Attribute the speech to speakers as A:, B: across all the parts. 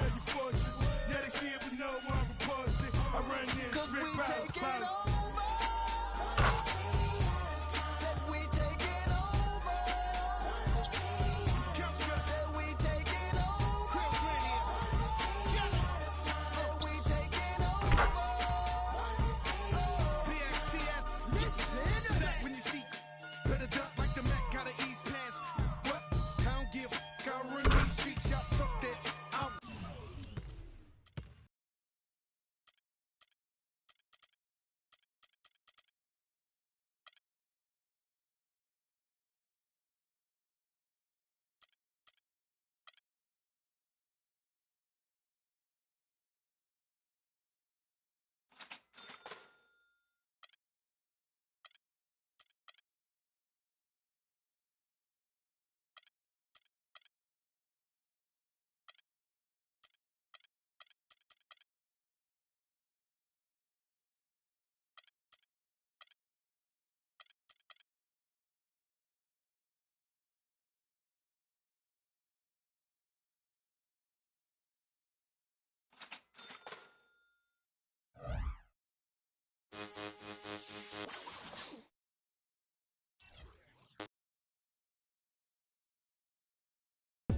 A: tell you fortress. Yeah, they see it, but no one reports it. I run in,
B: Cause we
A: strip routes,
B: taking
A: follow.
B: over. Said we taking over. Said we taking over. Said we taking over. Listen.
A: When you see, better duck like the Mac, gotta ease past. What? I don't give a fuck, I run these streets, y'all talk that out.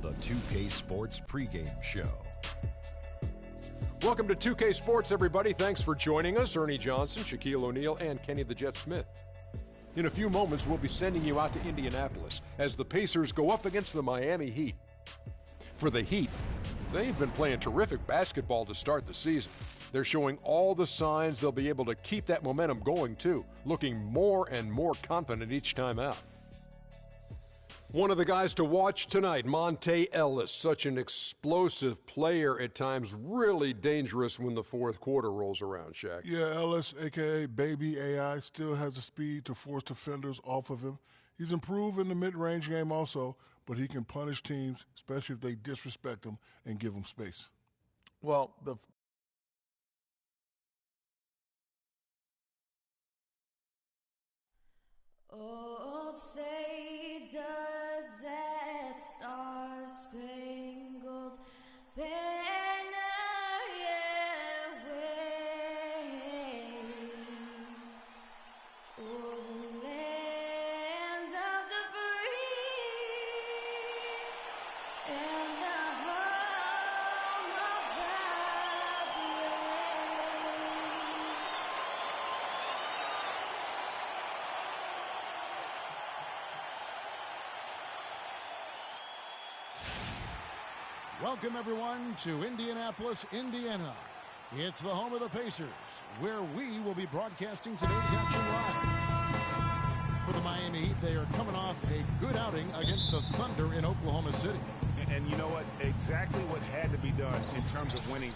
C: The 2K Sports pregame show.
D: Welcome to 2K Sports, everybody. Thanks for joining us. Ernie Johnson, Shaquille O'Neal, and Kenny the Jet Smith. In a few moments, we'll be sending you out to Indianapolis as the Pacers go up against the Miami Heat. For the Heat, they've been playing terrific basketball to start the season. They're showing all the signs they'll be able to keep that momentum going, too, looking more and more confident each time out. One of the guys to watch tonight, Monta Ellis, such an explosive player at times, really dangerous when the fourth quarter rolls around, Shaq.
E: Yeah, Ellis, a.k.a. Baby AI, still has the speed to force defenders off of him. He's improved in the mid-range game also, but he can punish teams, especially if they disrespect him and give him space.
F: Well,
G: Oh, say does that star-spangled banner yet wave o'er the land of the free and the home of the brave?
H: Welcome, everyone, to Indianapolis, Indiana. It's the home of the Pacers, where we will be broadcasting today's action live. For the Miami Heat, they are coming off a good outing against the Thunder in Oklahoma City.
I: And you know what? Exactly what had to be done in terms of winning.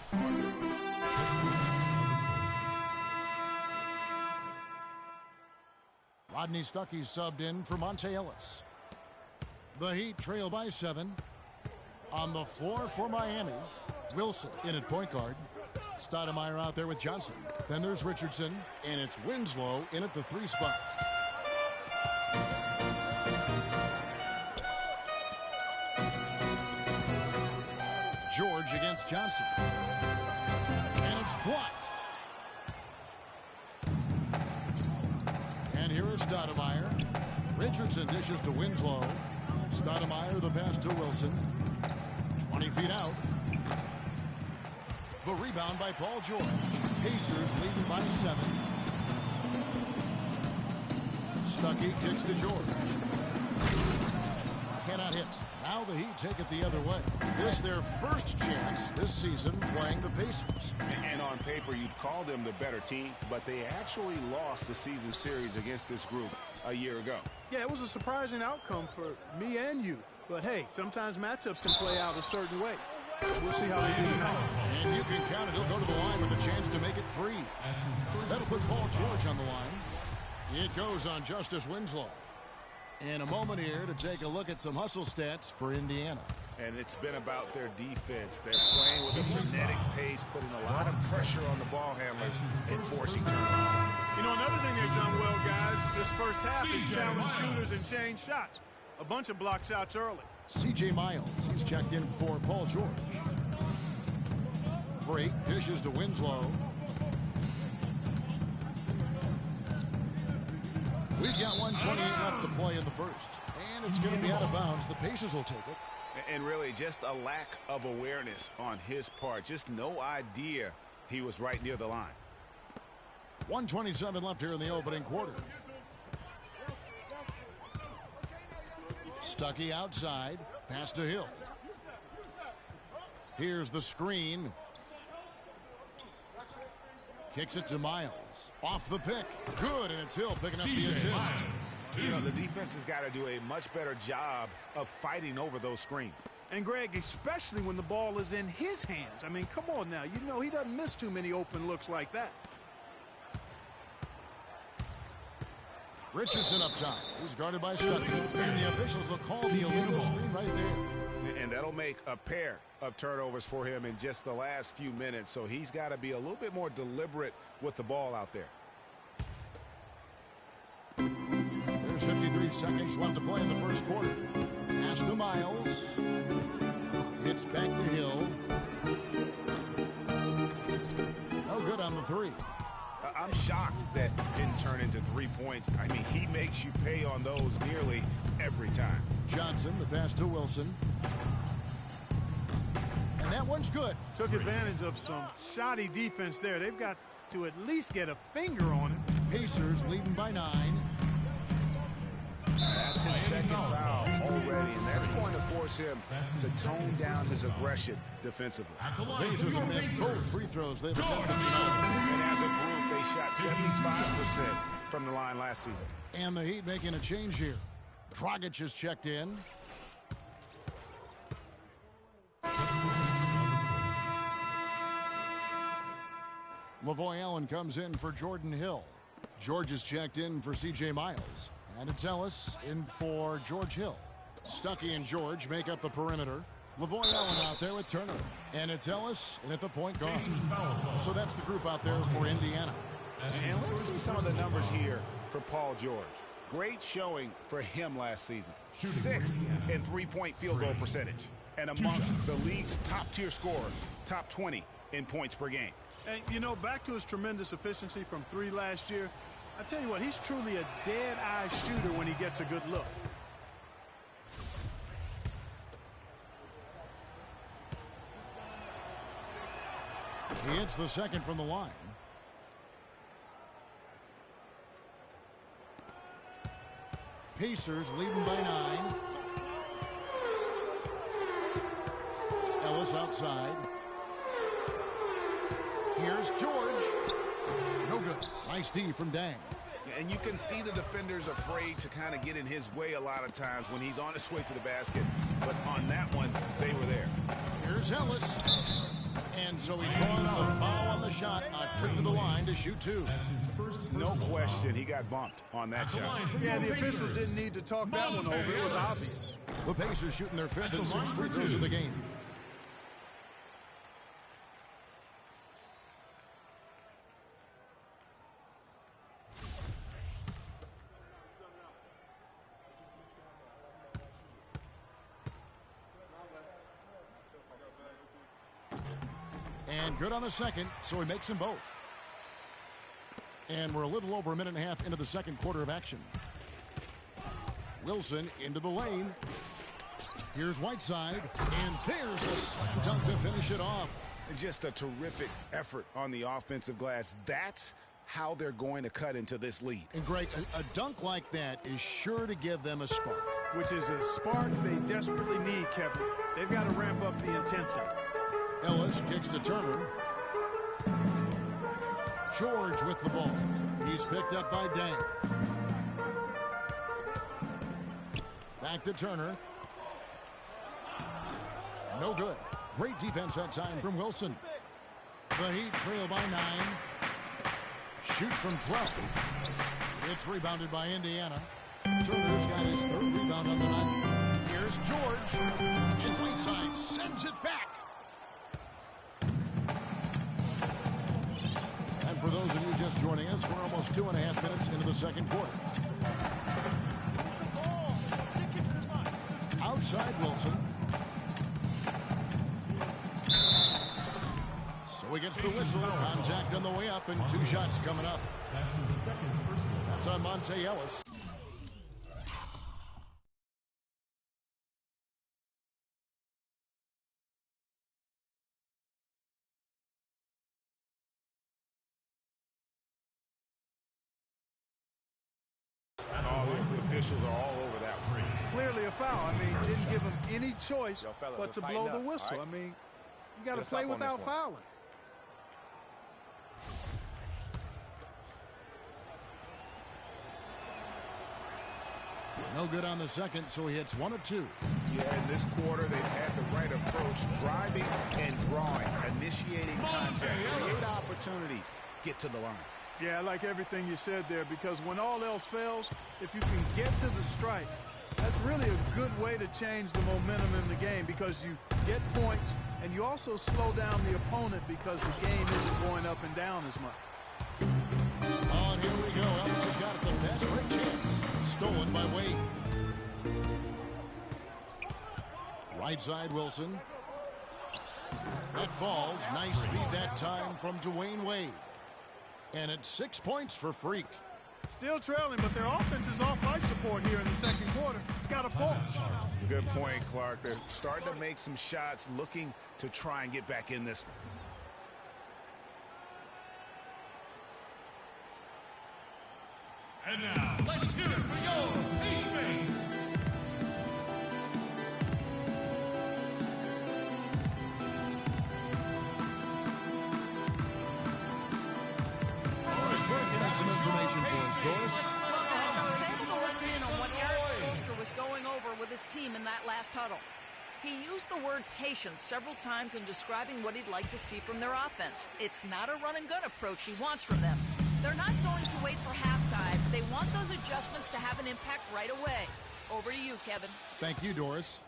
H: Rodney Stuckey subbed in for Monta Ellis. The Heat trail by 7. On the floor for Miami, Wilson in at point guard. Stoudemire out there with Johnson. Then there's Richardson, and it's Winslow in at the 3 spot. George against Johnson. And it's blocked. And here is Stoudemire. Richardson dishes to Winslow. Stoudemire the pass to Wilson. 20 feet out. The rebound by Paul George. Pacers leading by 7. Stuckey kicks to George. Cannot hit. Now the Heat take it the other way. This their first chance this season playing the Pacers.
I: And on paper, you'd call them the better team, but they actually lost the season series against this group a year ago.
J: Yeah, it was a surprising outcome for me and you. But, hey, sometimes matchups can play out a certain way. We'll see how they do tonight.
H: And you can count it. He'll go to the line with a chance to make it 3. That'll put Paul George on the line. It goes on Justice Winslow. In a moment here to take a look at some hustle stats for Indiana.
I: And it's been about their defense. They're playing with a frenetic pace, putting a lot of pressure on the ball handlers and forcing turnovers.
J: You know, another thing they've done well, guys, this first half is challenge shooters and change shots. A bunch of block shots early.
H: C.J. Miles, he's checked in for Paul George. Freak dishes to Winslow. We've got 1:28 left to play in the first. And it's going to be out of bounds. The Pacers will take it.
I: And really, just a lack of awareness on his part. Just no idea he was right near the line.
H: 1:27 left here in the opening quarter. Stuckey outside. Pass to Hill. Here's the screen. Kicks it to Miles. Off the pick. Good, and it's Hill picking up the assist.
I: You know, the defense has got to do a much better job of fighting over those screens.
J: And, Greg, especially when the ball is in his hands. I mean, come on now. You know he doesn't miss too many open looks like that.
H: Richardson up top. He's guarded by Stuckey. And the officials will call the illegal screen right there.
I: And that'll make a pair of turnovers for him in just the last few minutes. So he's got to be a little bit more deliberate with the ball out there.
H: There's 53 seconds left to play in the first quarter. Pass to Miles. It's back to Hill. No good on the three.
I: I'm shocked that didn't turn into 3 points. I mean, he makes you pay on those nearly every time.
H: Johnson, the pass to Wilson. And that one's good.
J: Took advantage of some shoddy defense there. They've got to at least get a finger on it.
H: Pacers leading by 9.
I: That's his second foul already, and that's going to force him to tone down his aggression defensively.
H: Pacers have missed both free throws they've attempted tonight.
I: And as a group, they shot 75% from the line last season.
H: And the Heat making a change here. Dragic is checked in. Lavoy Allen comes in for Jordan Hill. George is checked in for C.J. Miles. And it's Ellis in for George Hill. Stuckey and George make up the perimeter. Lavoy Allen out there with Turner. And it's Ellis in at the point guard. So that's the group out there for Indiana.
I: And let's see some of the numbers here for Paul George. Great showing for him last season. 6th in three-point field goal percentage. And amongst the league's top-tier scorers, top 20 in points per game.
J: And, you know, back to his tremendous efficiency from 3 last year, I tell you what, he's truly a dead-eye shooter when he gets a good look.
H: He hits the second from the line. Pacers leading by 9. Ellis outside. Here's George. No good. Nice D from Dang.
I: And you can see the defenders afraid to kind of get in his way a lot of times when he's on his way to the basket. But on that one, they were there.
H: Here's Ellis. And so he draws the foul on the shot. A trip to the line to shoot 2.
I: No question, he got bumped on that shot.
J: Yeah, the officials didn't need to talk that one over. It was obvious.
H: The Pacers shooting their 5th and 6th free throws of the game. And good on the second, so he makes them both. And we're a little over a minute and a half into the second quarter of action. Wilson into the lane. Here's Whiteside, and there's the slam dunk to finish it off.
I: Just a terrific effort on the offensive glass. That's how they're going to cut into this lead.
H: And Greg, a dunk like that is sure to give them a spark.
J: Which is a spark they desperately need, Kevin. They've got to ramp up the intensity.
H: Ellis kicks to Turner. George with the ball. He's picked up by Dang. Back to Turner. No good. Great defense that time from Wilson. The Heat trail by 9. Shoots from 12. It's rebounded by Indiana. Turner's got his 3rd rebound on the night. Here's George. And Whiteside sends it back. And for those of you just joining us, we're almost 2.5 minutes into the second quarter. Outside Wilson. Who gets the whistle? Contact on the way up and 2 shots coming up.
F: That's his second personal.
H: That's on Monte Ellis.
I: All the officials are all over that one.
J: Clearly a foul. I mean, didn't give him any choice
K: Yo, fellas,
J: but to
K: let's
J: blow
K: tighten
J: the
K: up,
J: whistle.
K: all right?
J: I mean, you got to
K: Let's
J: play
K: get a stop on
J: without
K: this one.
J: fouling.
H: No good on the second, so he hits 1 of 2.
I: Yeah, in this quarter, they've had the right approach, driving and drawing, initiating contact, create opportunities, get to the line.
J: Yeah, I like everything you said there, because when all else fails, if you can get to the strike, that's really a good way to change the momentum in the game, because you get points and you also slow down the opponent because the game isn't going up and down as much.
H: Oh, and here we go. Ellis has got the fast break chance. Stolen by Wade. Right side, Wilson. That falls. Nice speed that time from Dwayne Wade. And it's 6 points for Freak.
J: Still trailing, but their offense is off life support here in the second quarter. It's got a pulse.
I: Good point, Clark. They're starting to make some shots, looking to try and get back in this one.
F: And now, let's hear it for your Ace Base.
H: Doris Burke has some information for us, Doris.
L: I was able to listen in on what Eric Spoelstra was going over with his team in that last huddle. He used the word patience several times in describing what he'd like to see from their offense. It's not a run-and-gun approach he wants from them. They're not going to wait for halftime. They want those adjustments to have an impact right away. Over to you, Kevin.
H: Thank you, Doris.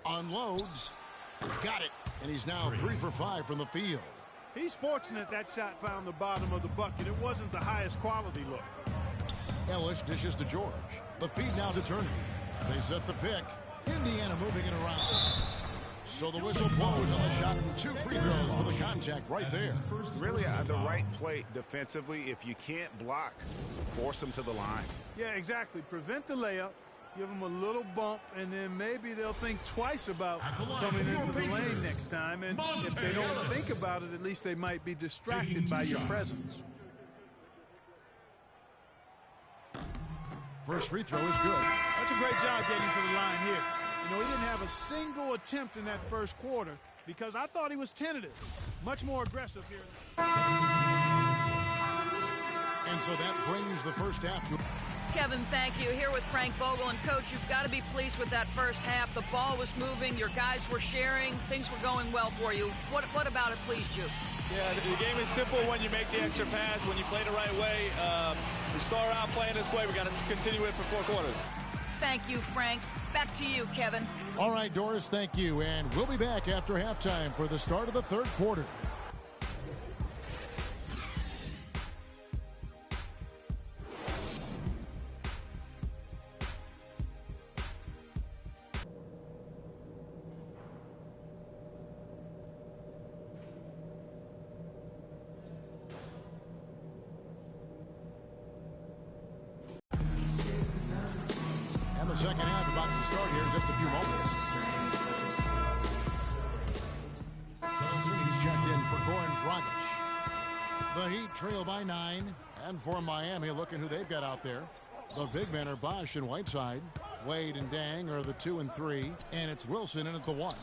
H: Unloads. Got it. And he's now 3 for 5 from the field.
J: He's fortunate that shot found the bottom of the bucket. It wasn't the highest quality look.
H: Ellis dishes to George. The feed now to Turner. They set the pick. Indiana moving it around. So the whistle blows on the shot and 2 free throws for the contact right there.
I: Really the right play defensively. If you can't block, force them to the line.
J: Yeah, exactly. Prevent the layup. Give them a little bump, and then maybe they'll think twice about coming into the lane next time. And if they don't think about it, at least they might be distracted by your presence.
H: First free throw is good.
J: That's a great job getting to the line here. You know, he didn't have a single attempt in that first quarter because I thought he was tentative. Much more aggressive here.
H: And so that brings the first half to...
L: Kevin, thank you. Here with Frank Vogel. And, Coach, you've got to be pleased with that first half. The ball was moving. Your guys were sharing. Things were going well for you. What about it pleased you?
M: Yeah, the game is simple when you make the extra pass, when you play the right way. We start out playing this way. We got to continue it for 4 quarters.
L: Thank you, Frank. Back to you, Kevin.
H: All right, Doris, thank you. And we'll be back after halftime for the start of the third quarter. And the second half about to start here in just a few moments. He's checked in for Goran Dragic. The Heat trail by 9. And for Miami, looking who they've got out there. The big men are Bosch and Whiteside. Wade and Dang are the 2 and 3. And it's Wilson in at the 1.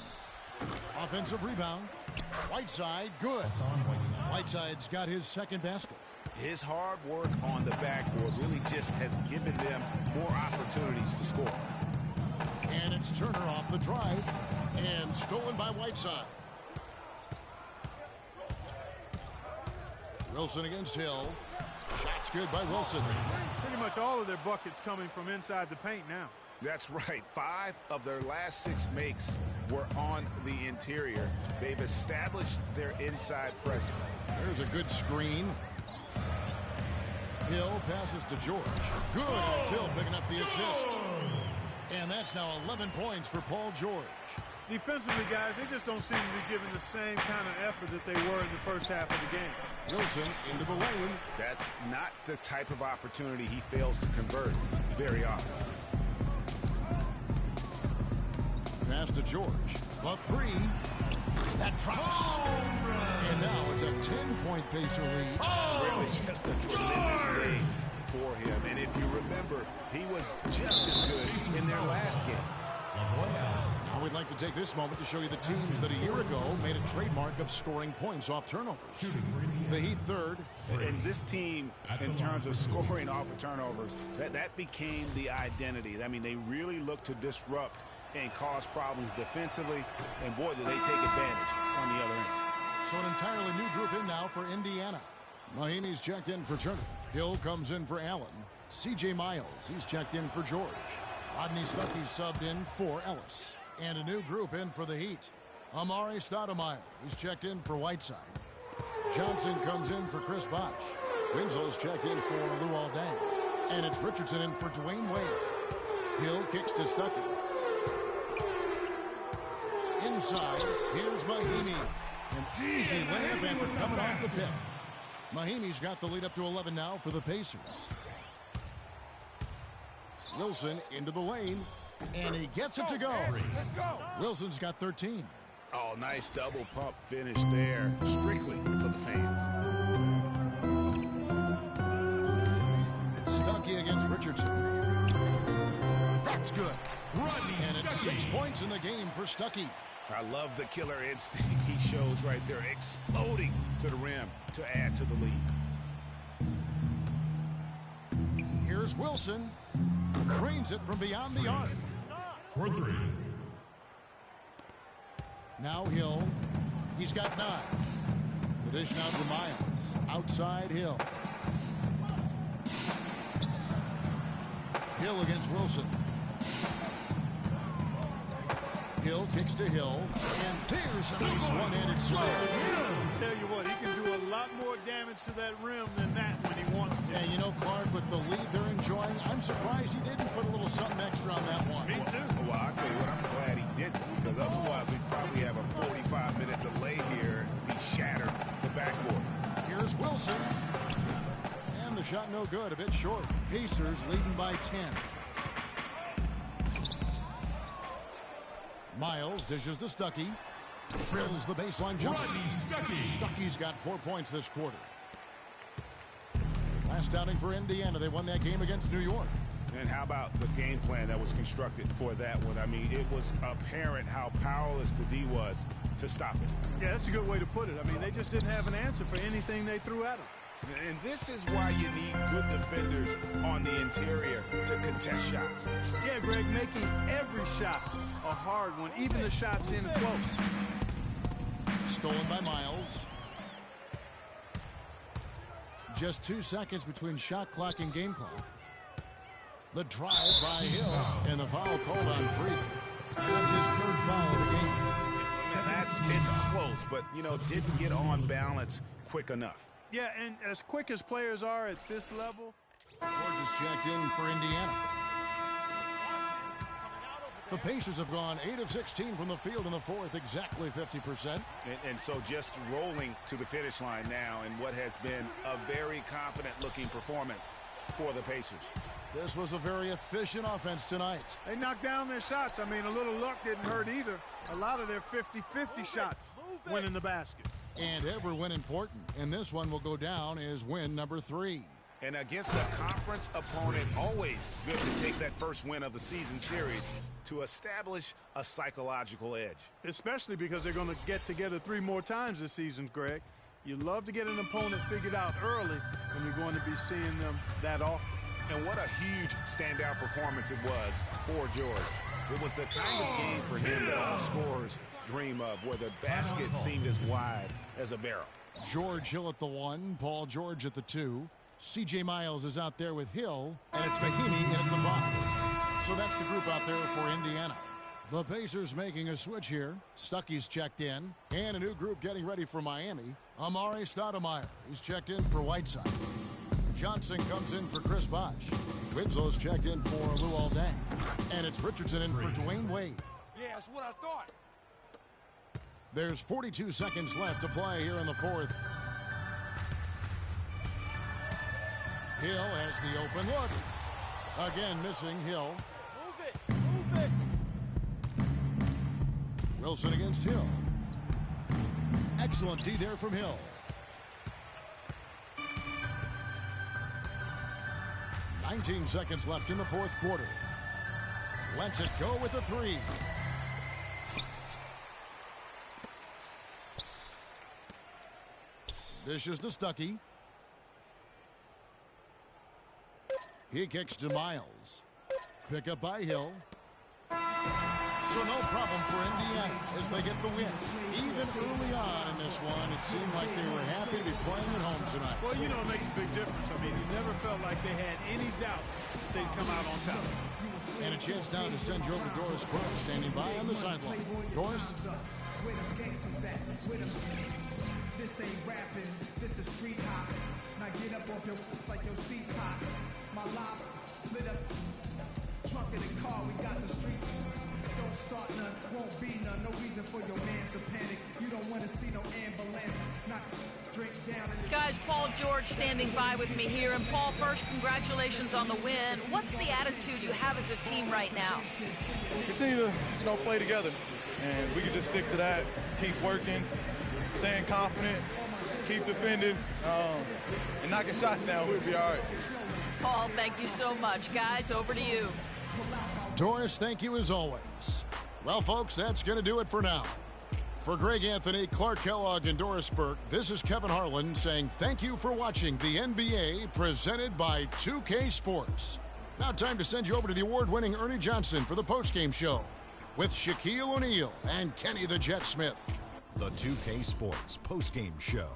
H: Offensive rebound. Whiteside, good. Whiteside's got his second basket.
I: His hard work on the backboard really just has given them more opportunities to score.
H: And it's Turner off the drive. And stolen by Whiteside. Wilson against Hill. Shots good by Wilson.
J: Pretty much all of their buckets coming from inside the paint now.
I: That's right. 5 of their last 6 makes were on the interior. They've established their inside presence.
H: There's a good screen. Hill passes to George. Good. It's Hill picking up the assist. And that's now 11 points for Paul George.
J: Defensively, guys, they just don't seem to be giving the same kind of effort that they were in the first half of the game.
H: Wilson into the lane.
I: That's not the type of opportunity he fails to convert very often.
H: Pass to George. The three. That drops. And now it's a 10-point Pacer lead.
I: Really just a tremendous game for him. And if you remember, he was just as good in their last game.
H: Now we'd like to take this moment to show you the teams that a year ago made a trademark of scoring points off turnovers. The Heat third.
I: And this team, in terms of scoring off of turnovers, that became the identity. I mean, they really looked to disrupt and cause problems defensively. And boy, did they take advantage on the other end.
H: So an entirely new group in now for Indiana. Mahinmi's checked in for Turner. Hill comes in for Allen. C.J. Miles, he's checked in for George. Rodney Stuckey subbed in for Ellis. And a new group in for the Heat. Amari Stoudemire, he's checked in for Whiteside. Johnson comes in for Chris Bosh. Winslow's checked in for Luol Deng. And it's Richardson in for Dwayne Wade. Hill kicks to Stuckey. Inside, here's Mahinmi. An easy layup after coming off the pick. Mahinmi's got the lead up to 11 now for the Pacers. Wilson into the lane, and he gets it to go.
J: Let's go.
H: Wilson's got 13.
I: Oh, nice double pump finish there, strictly for the fans.
H: Stuckey against Richardson. That's good. And it's 6 points in the game for Stuckey.
I: I love the killer instinct he shows right there, exploding to the rim to add to the lead.
H: Here's Wilson. Cranes it from beyond the arc.
F: For three.
H: Now Hill. He's got 9. The dish now to Miles. Outside Hill. Hill against Wilson. Hill kicks to Hill. And there's a nice one-handed slam.
J: I'll tell you what, he can do a lot more damage to that rim than that when he wants to.
H: And you know, Clark, with the lead they're enjoying, I'm surprised he didn't put a little something extra on that one.
J: Me too.
I: Well, I'll tell you what, I'm glad he didn't, because otherwise we'd probably have a 45-minute delay here if he shattered the backboard.
H: Here's Wilson. And the shot no good, a bit short. Pacers leading by 10. Miles dishes to Stuckey. Drills the baseline jump. Stuckey's got 4 points this quarter. Last outing for Indiana. They won that game against New York.
I: And how about the game plan that was constructed for that one? I mean, it was apparent how powerless the D was to stop it.
J: Yeah, that's a good way to put it. I mean, they just didn't have an answer for anything they threw at them.
I: And this is why you need good defenders on the interior to contest shots.
J: Yeah, Greg, making every shot a hard one, even the shots in close.
H: Stolen by Miles. Just 2 seconds between shot clock and game clock. The drive by Hill, and the foul called on Free. That's his 3rd foul of the game.
I: It's close, but, you know, didn't get on balance quick enough.
J: Yeah, and as quick as players are at this level.
H: George is checked in for Indiana. The Pacers have gone 8 of 16 from the field in the 4th, exactly 50%.
I: And so just rolling to the finish line now in what has been a very confident-looking performance for the Pacers.
H: This was a very efficient offense tonight.
J: They knocked down their shots. I mean, a little luck didn't hurt either. A lot of their 50-50 shots went in the basket.
H: And every win important. And this one will go down as win number 3.
I: And against a conference opponent, always good to take that first win of the season series to establish a psychological edge.
J: Especially because they're going to get together 3 more times this season, Greg. You love to get an opponent figured out early when you're going to be seeing them that often.
I: And what a huge standout performance it was for George. It was the kind of game for him that all scorers dream of, where the basket seemed as wide as a barrel.
H: George Hill at the 1, Paul George at the 2. C.J. Miles is out there with Hill, and it's Mahinmi in at the 5. So that's the group out there for Indiana. The Pacers making a switch here. Stuckey's checked in, and a new group getting ready for Miami. Amari Stoudemire, he's checked in for Whiteside. Johnson comes in for Chris Bosh. Winslow's checked in for Luol Deng. And it's Richardson in for Dwayne Wade.
B: Yeah, that's what I thought.
H: There's 42 seconds left to play here in the fourth. Hill has the open look. Again, missing Hill.
J: Move it. Move it.
H: Wilson against Hill. Excellent D there from Hill. 19 seconds left in the fourth quarter. Lets it go with a three. Dishes to Stuckey. He kicks to Miles. Pick up by Hill. So no problem for Indiana as they get the win. Even early on in this one, it seemed like they were happy to be playing at home tonight.
J: Well, you know, it makes a big difference. I mean, you never felt like they had any doubt that they'd come out on top.
H: And a chance now to send you over to Doris Burke, standing by on the sideline. Doris?
K: This ain't rapping, this is street hop. Now get up off your like your seat's hot. My lob lit up, trunk of the car, we got the street. Don't start none, won't be none. No reason for your mans to panic. You don't want to see no ambulances. Not drink down in this.
L: Guys, Paul George standing by with me here. And Paul, first, congratulations on the win. What's the attitude you have as a team right now?
M: We continue to, play together. And we can just stick to that, keep working, staying confident, keep defending, and knocking shots down. We'll be all right.
L: Paul, thank you so much. Guys, over to you.
H: Doris, thank you as always. Well, folks, that's going to do it for now. For Greg Anthony, Clark Kellogg, and Doris Burke, this is Kevin Harlan saying thank you for watching the NBA presented by 2K Sports. Now time to send you over to the award-winning Ernie Johnson for the postgame show with Shaquille O'Neal and Kenny the Jet Smith.
C: The 2K Sports postgame show.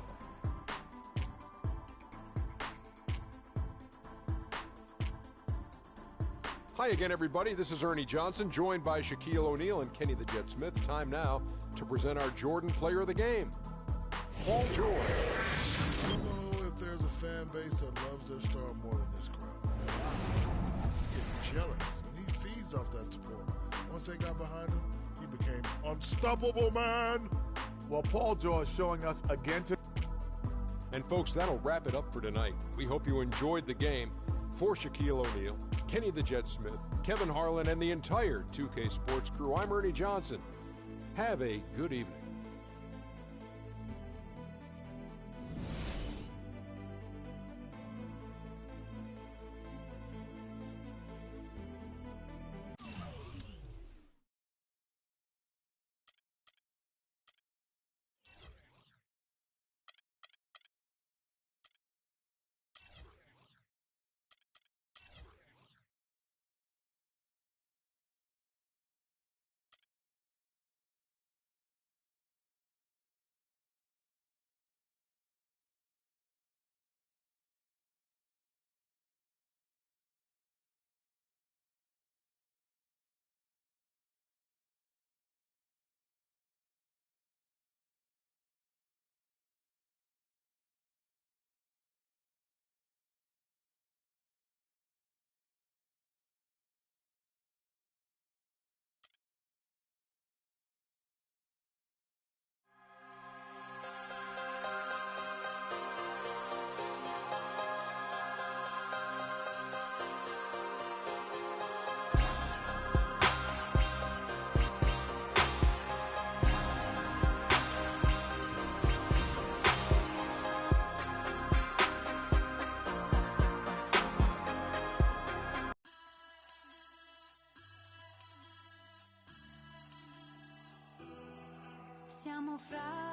D: Hi again, everybody. This is Ernie Johnson, joined by Shaquille O'Neal and Kenny the Jet Smith. Time now to present our Jordan Player of the Game, Paul George.
E: I don't know if there's a fan base that loves their star more than this crowd. Getting jealous, and he feeds off that support. Once they got behind him, he became unstoppable, man.
N: Well, Paul George showing us again today.
D: And folks, that'll wrap it up for tonight. We hope you enjoyed the game. For Shaquille O'Neal, Kenny the Jet Smith, Kevin Harlan, and the entire 2K Sports crew, I'm Ernie Johnson. Have a good evening.
G: Siamo fra.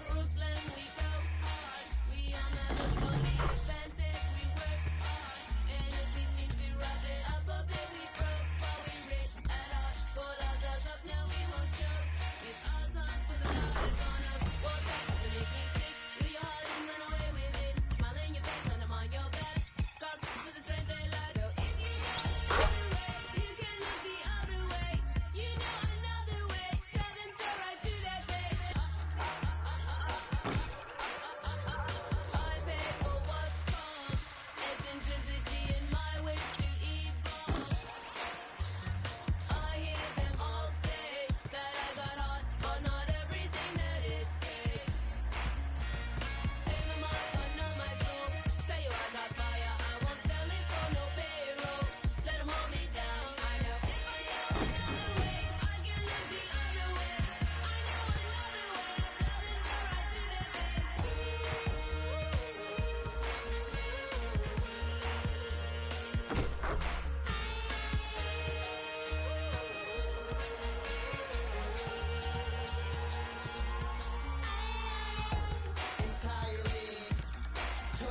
G: Brooklyn, we go hard. We are never gonna be authentic.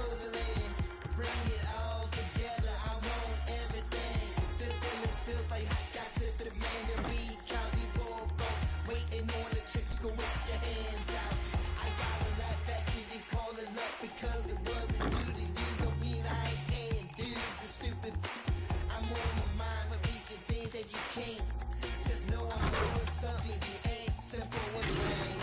B: totally. Bring it all together. I want everything. Feel till it feels like hot gossip and mandarin. Copy poor folks waiting on the chick to go with your hands out. I gotta laugh at you and call it luck because it wasn't due to you. Don't mean I ain't dudes are stupid. I'm on my mind for reaching things that you can't. Just know I'm doing something you ain't. Simple and plain.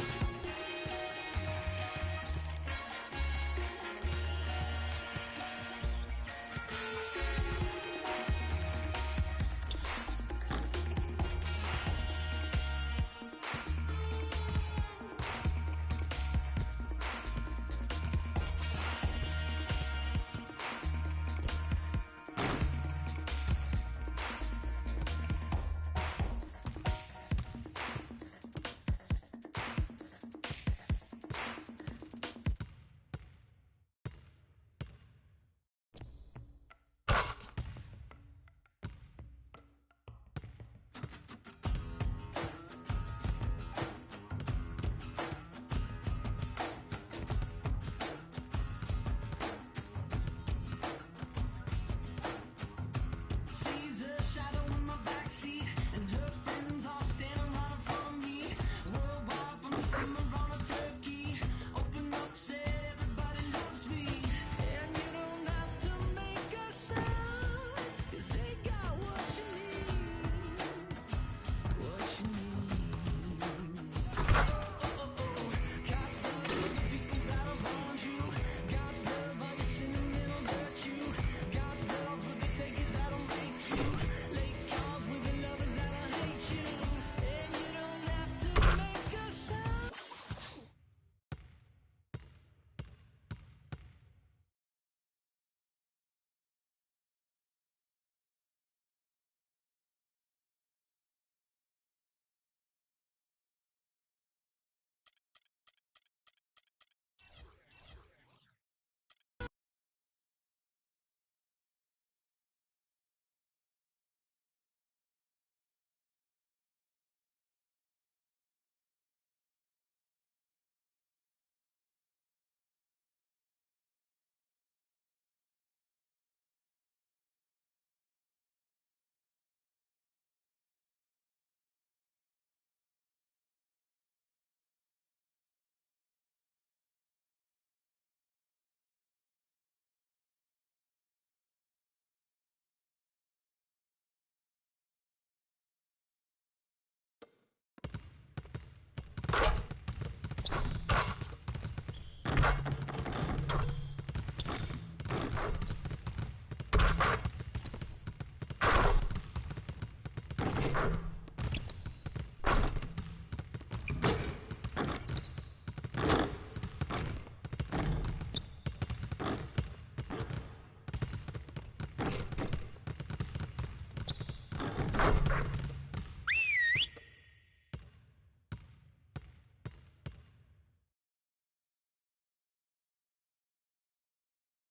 B: She's a shadow in my backseat, and her friends all standing right in front of me. Worldwide from the Cimarron to Turkey. Open up, said everybody loves me. And you don't have to make a sound, 'cause they got what you need. What you need. Got love for the people that'll bond you. Got love, all your sentimental virtue. Got girls with the takers that'll make you. Late calls with the lovers that'll hate you. And you don't have to make a sound.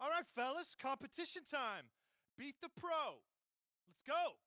O: All right, fellas, competition time. Beat the pro. Let's go.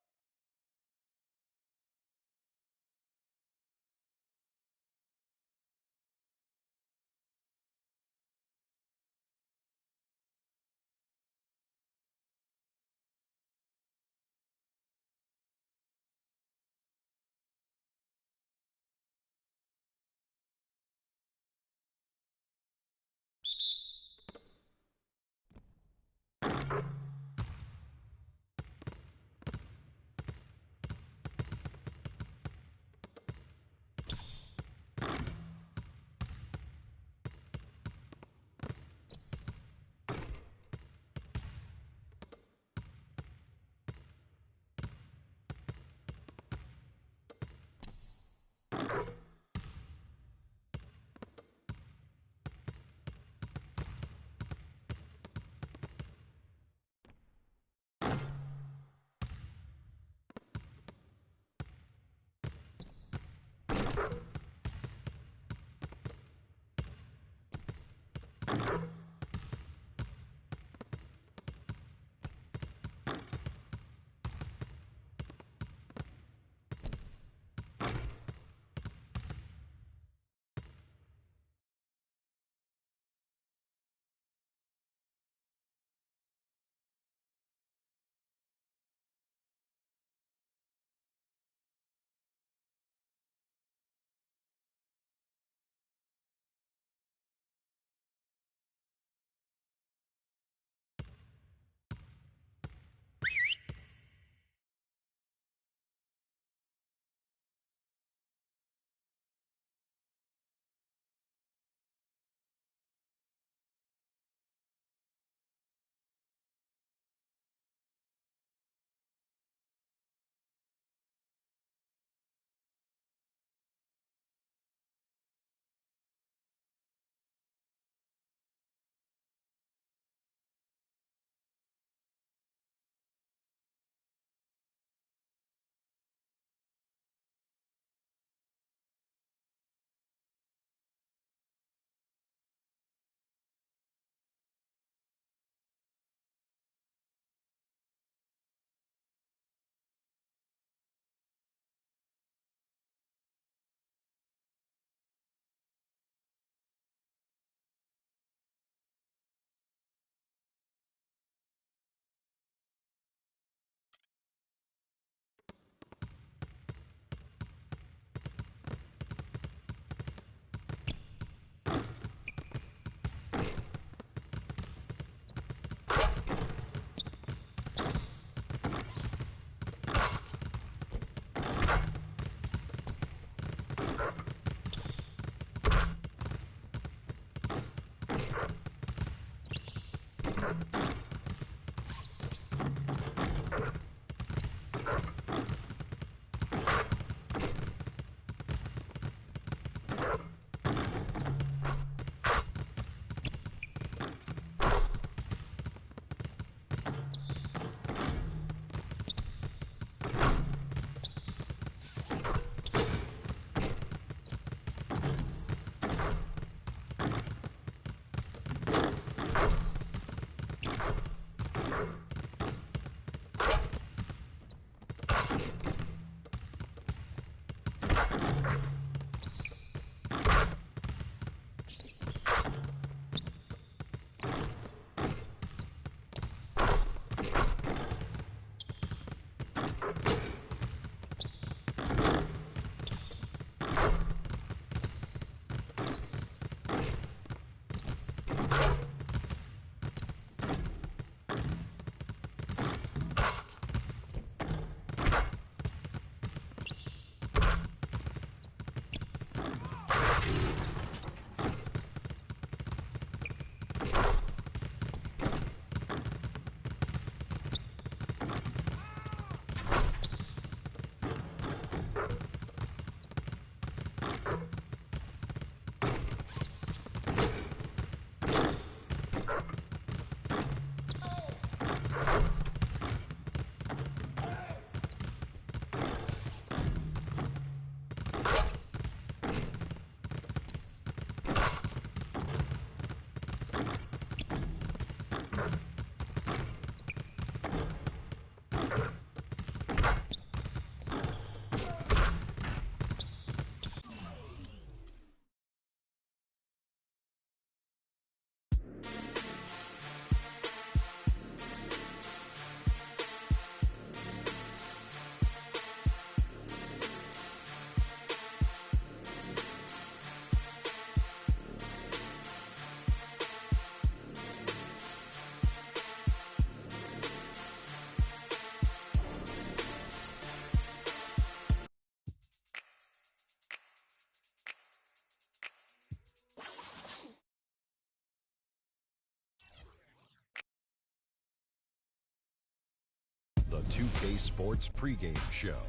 C: The 2K Sports pregame show.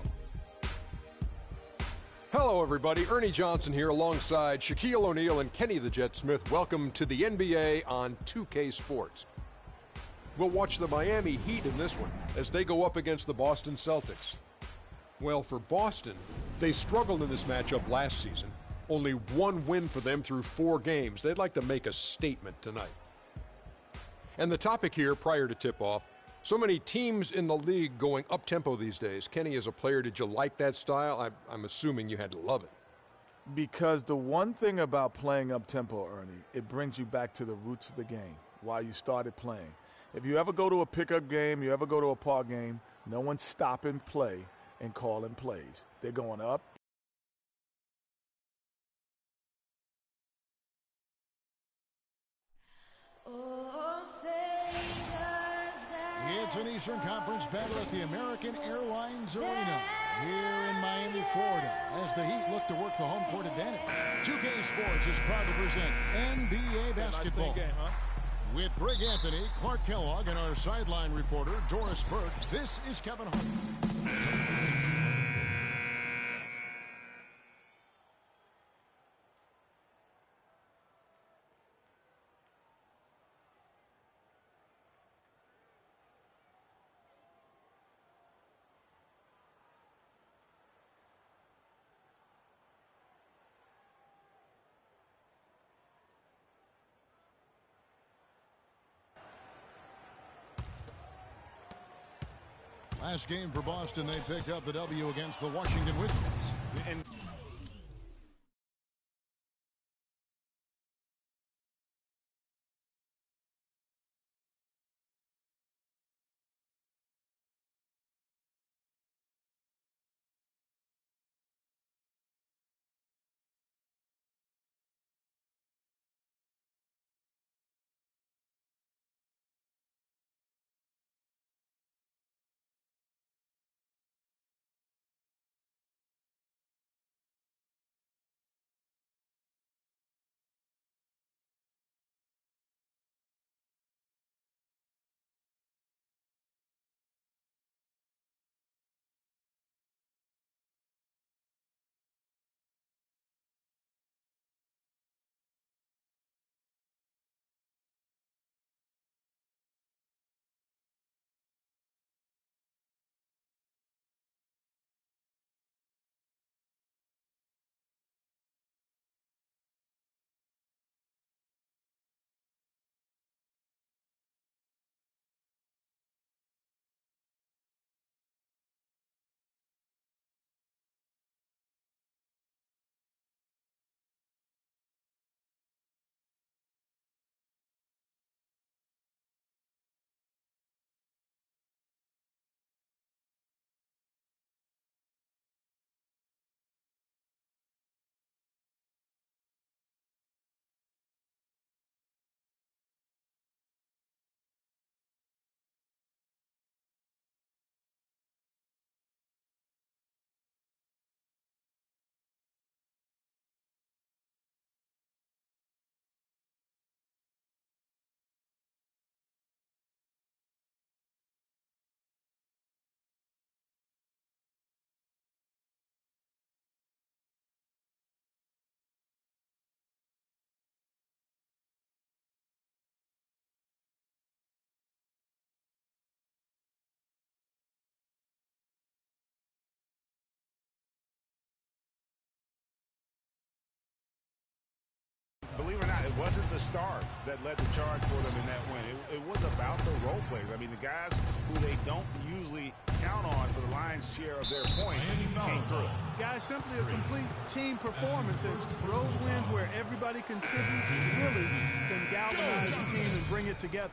D: Hello, everybody. Ernie Johnson here alongside Shaquille O'Neal and Kenny the Jet Smith. Welcome to the NBA on 2K Sports. We'll watch the Miami Heat in this one as they go up against the Boston Celtics. Well, for Boston, they struggled in this matchup last season. Only one win for them through 4 games. They'd like to make a statement tonight. And the topic here, prior to tip-off, so many teams in the league going up-tempo these days. Kenny, as a player, did you like that style? I'm assuming you had to love it.
N: Because the one thing about playing up-tempo, Ernie, it brings you back to the roots of the game, why you started playing. If you ever go to a pickup game, you ever go to a park game, no one's stopping play and calling plays. They're going up.
H: It's an Eastern Conference battle at the American Airlines Arena here in Miami, Florida, as the Heat look to work the home court advantage. 2K Sports is proud to present NBA basketball.
N: Nice game, huh?
H: With Greg Anthony, Clark Kellogg, and our sideline reporter, Doris Burke, this is Kevin Hart. Last game for Boston, they picked up the W against the Washington Wizards.
I: And wasn't the stars that led the charge for them in that win. It was about the role players. I mean, the guys who they don't usually count on for the lion's share of their points came through.
J: Guys, simply a complete team performance. And road wins where everybody contributes really can galvanize the team and bring it together.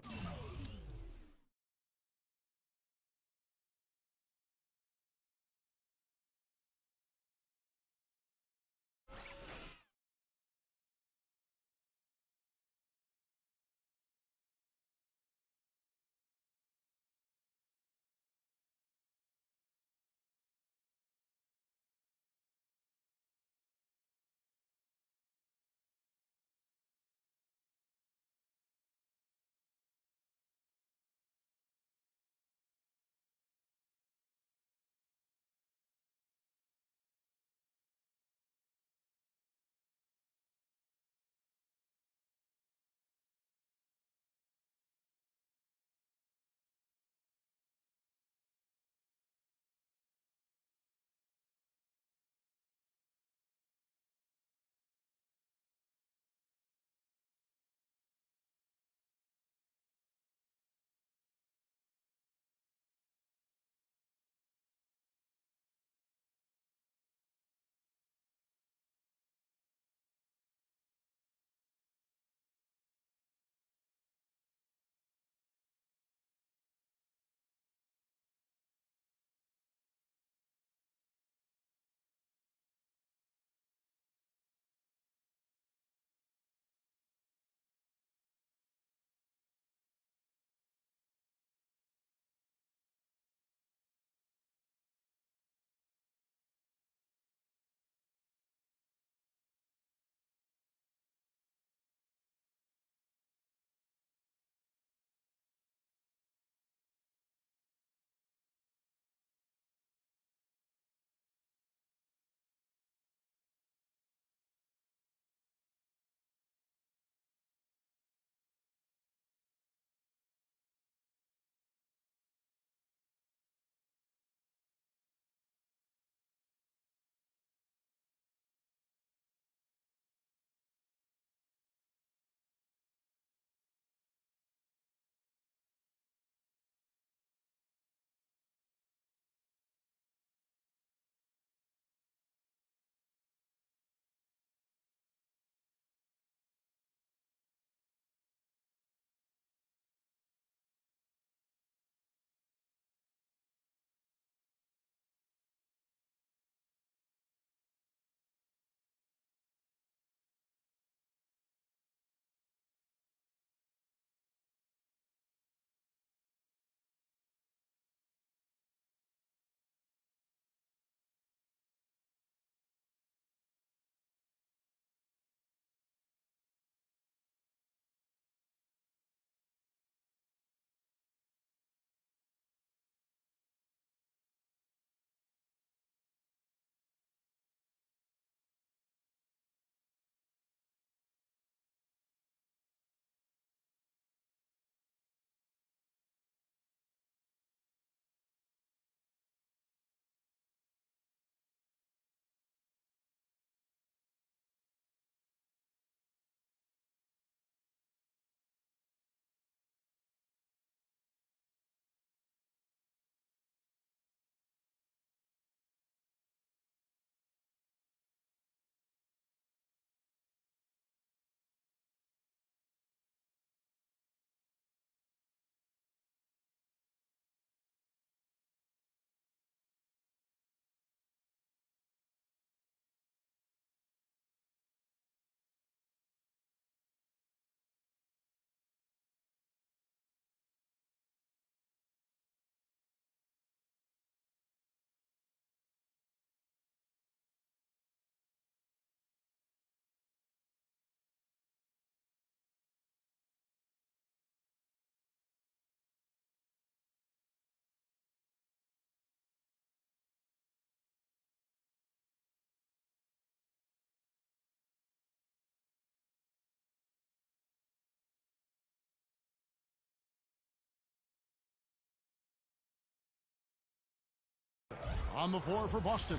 H: On the floor for Boston,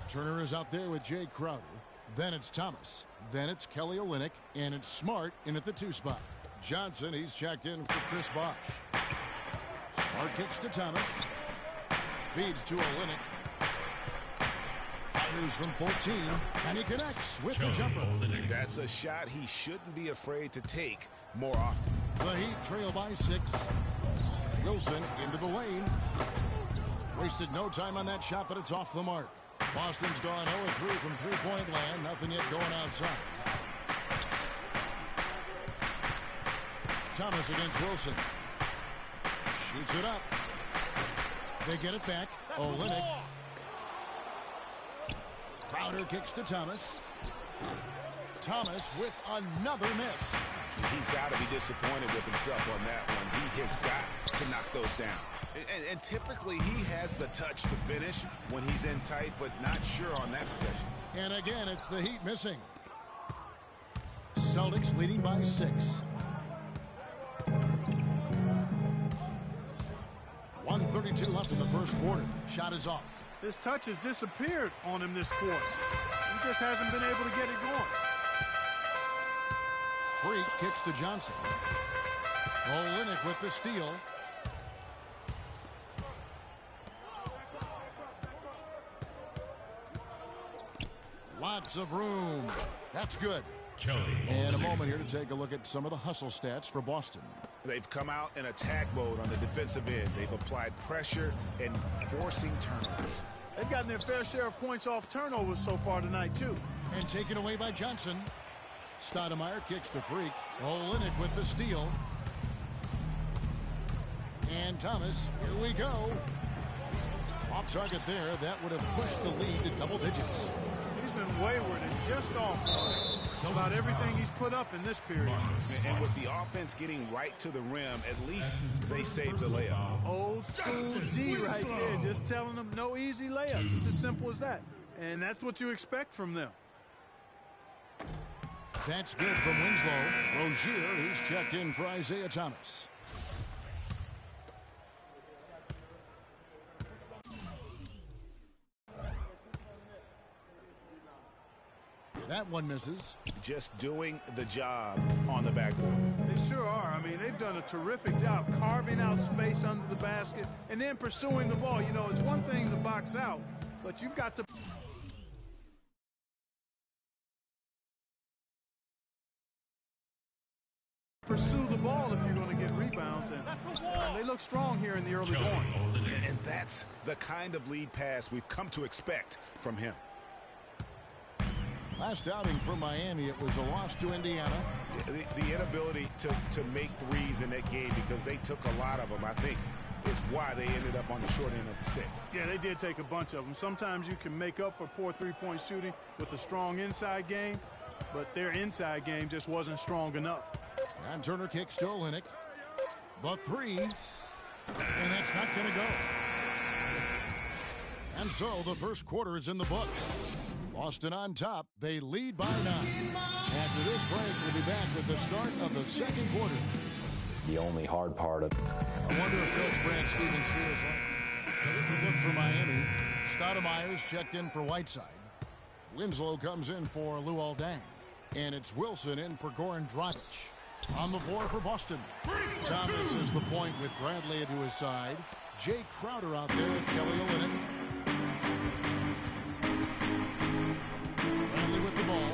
H: Turner is out there with Jay Crowder. Then it's Thomas. Then it's Kelly Olynyk. And it's Smart in at the 2 spot. Johnson, he's checked in for Chris Bosh. Smart kicks to Thomas. Feeds to Olynyk. Fires from 14. And he connects with the jumper.
I: That's a shot he shouldn't be afraid to take more often.
H: The Heat trail by 6. Wilson into the lane. Wasted no time on that shot, but it's off the mark. Boston's gone 0-3 from three-point land. Nothing yet going outside. Thomas against Wilson. Shoots it up. They get it back. Olynyk. Crowder kicks to Thomas. Thomas with another miss.
I: He's got to be disappointed with himself on that one. He has got to knock those down. And typically he has the touch to finish when he's in tight, but not sure on that possession.
H: And again, it's the Heat missing. Celtics leading by 6. 1:32 left in the first quarter. Shot is off.
J: His touch has disappeared on him this quarter. He just hasn't been able to get it going.
H: Freak kicks to Johnson. Olynyk with the steal. Lots of room. That's good. And a moment here to take a look at some of the hustle stats for Boston.
I: They've come out in attack mode on the defensive end. They've applied pressure and forcing turnovers.
J: They've gotten their fair share of points off turnovers so far tonight, too.
H: And taken away by Johnson. Stoudemire kicks to Freak. Olynyk with the steal. And Thomas, here we go. Off target there. That would have pushed the lead to double digits.
J: He's been wayward and just off about everything he's put up in this period.
I: And with the offense getting right to the rim, at least they saved the layup.
J: Old school D right there, just telling them no easy layups. It's as simple as that. And that's what you expect from them.
H: That's good from Winslow. Rozier, he's checked in for Isaiah Thomas. That one misses.
I: Just doing the job on the backboard.
J: They sure are. I mean, they've done a terrific job carving out space under the basket and then pursuing the ball. You know, it's one thing to box out, but you've got to pursue the ball if you're going to get rebounds. And they look strong here in the early going.
I: And that's the kind of lead pass we've come to expect from him.
H: Last outing for Miami, it was a loss to Indiana.
I: The inability to make threes in that game, because they took a lot of them, I think, is why they ended up on the short end of the stick.
J: Yeah, they did take a bunch of them. Sometimes you can make up for poor three-point shooting with a strong inside game, but their inside game just wasn't strong enough.
H: And Turner kicks to Olynyk. The three. And that's not going to go. And so the first quarter is in the books. Boston on top. They lead by 9. After this break, we'll be back with the start of the second quarter.
P: The only hard part of
H: I wonder if Coach Brad Stevens feels like. Sets the book for Miami. Stoudemire's checked in for Whiteside. Winslow comes in for Luol Deng. And it's Wilson in for Goran Dragic. On the floor for Boston. Thomas is the point with Bradley to his side. Jay Crowder out there with Kelly Olynyk. Bradley with the ball.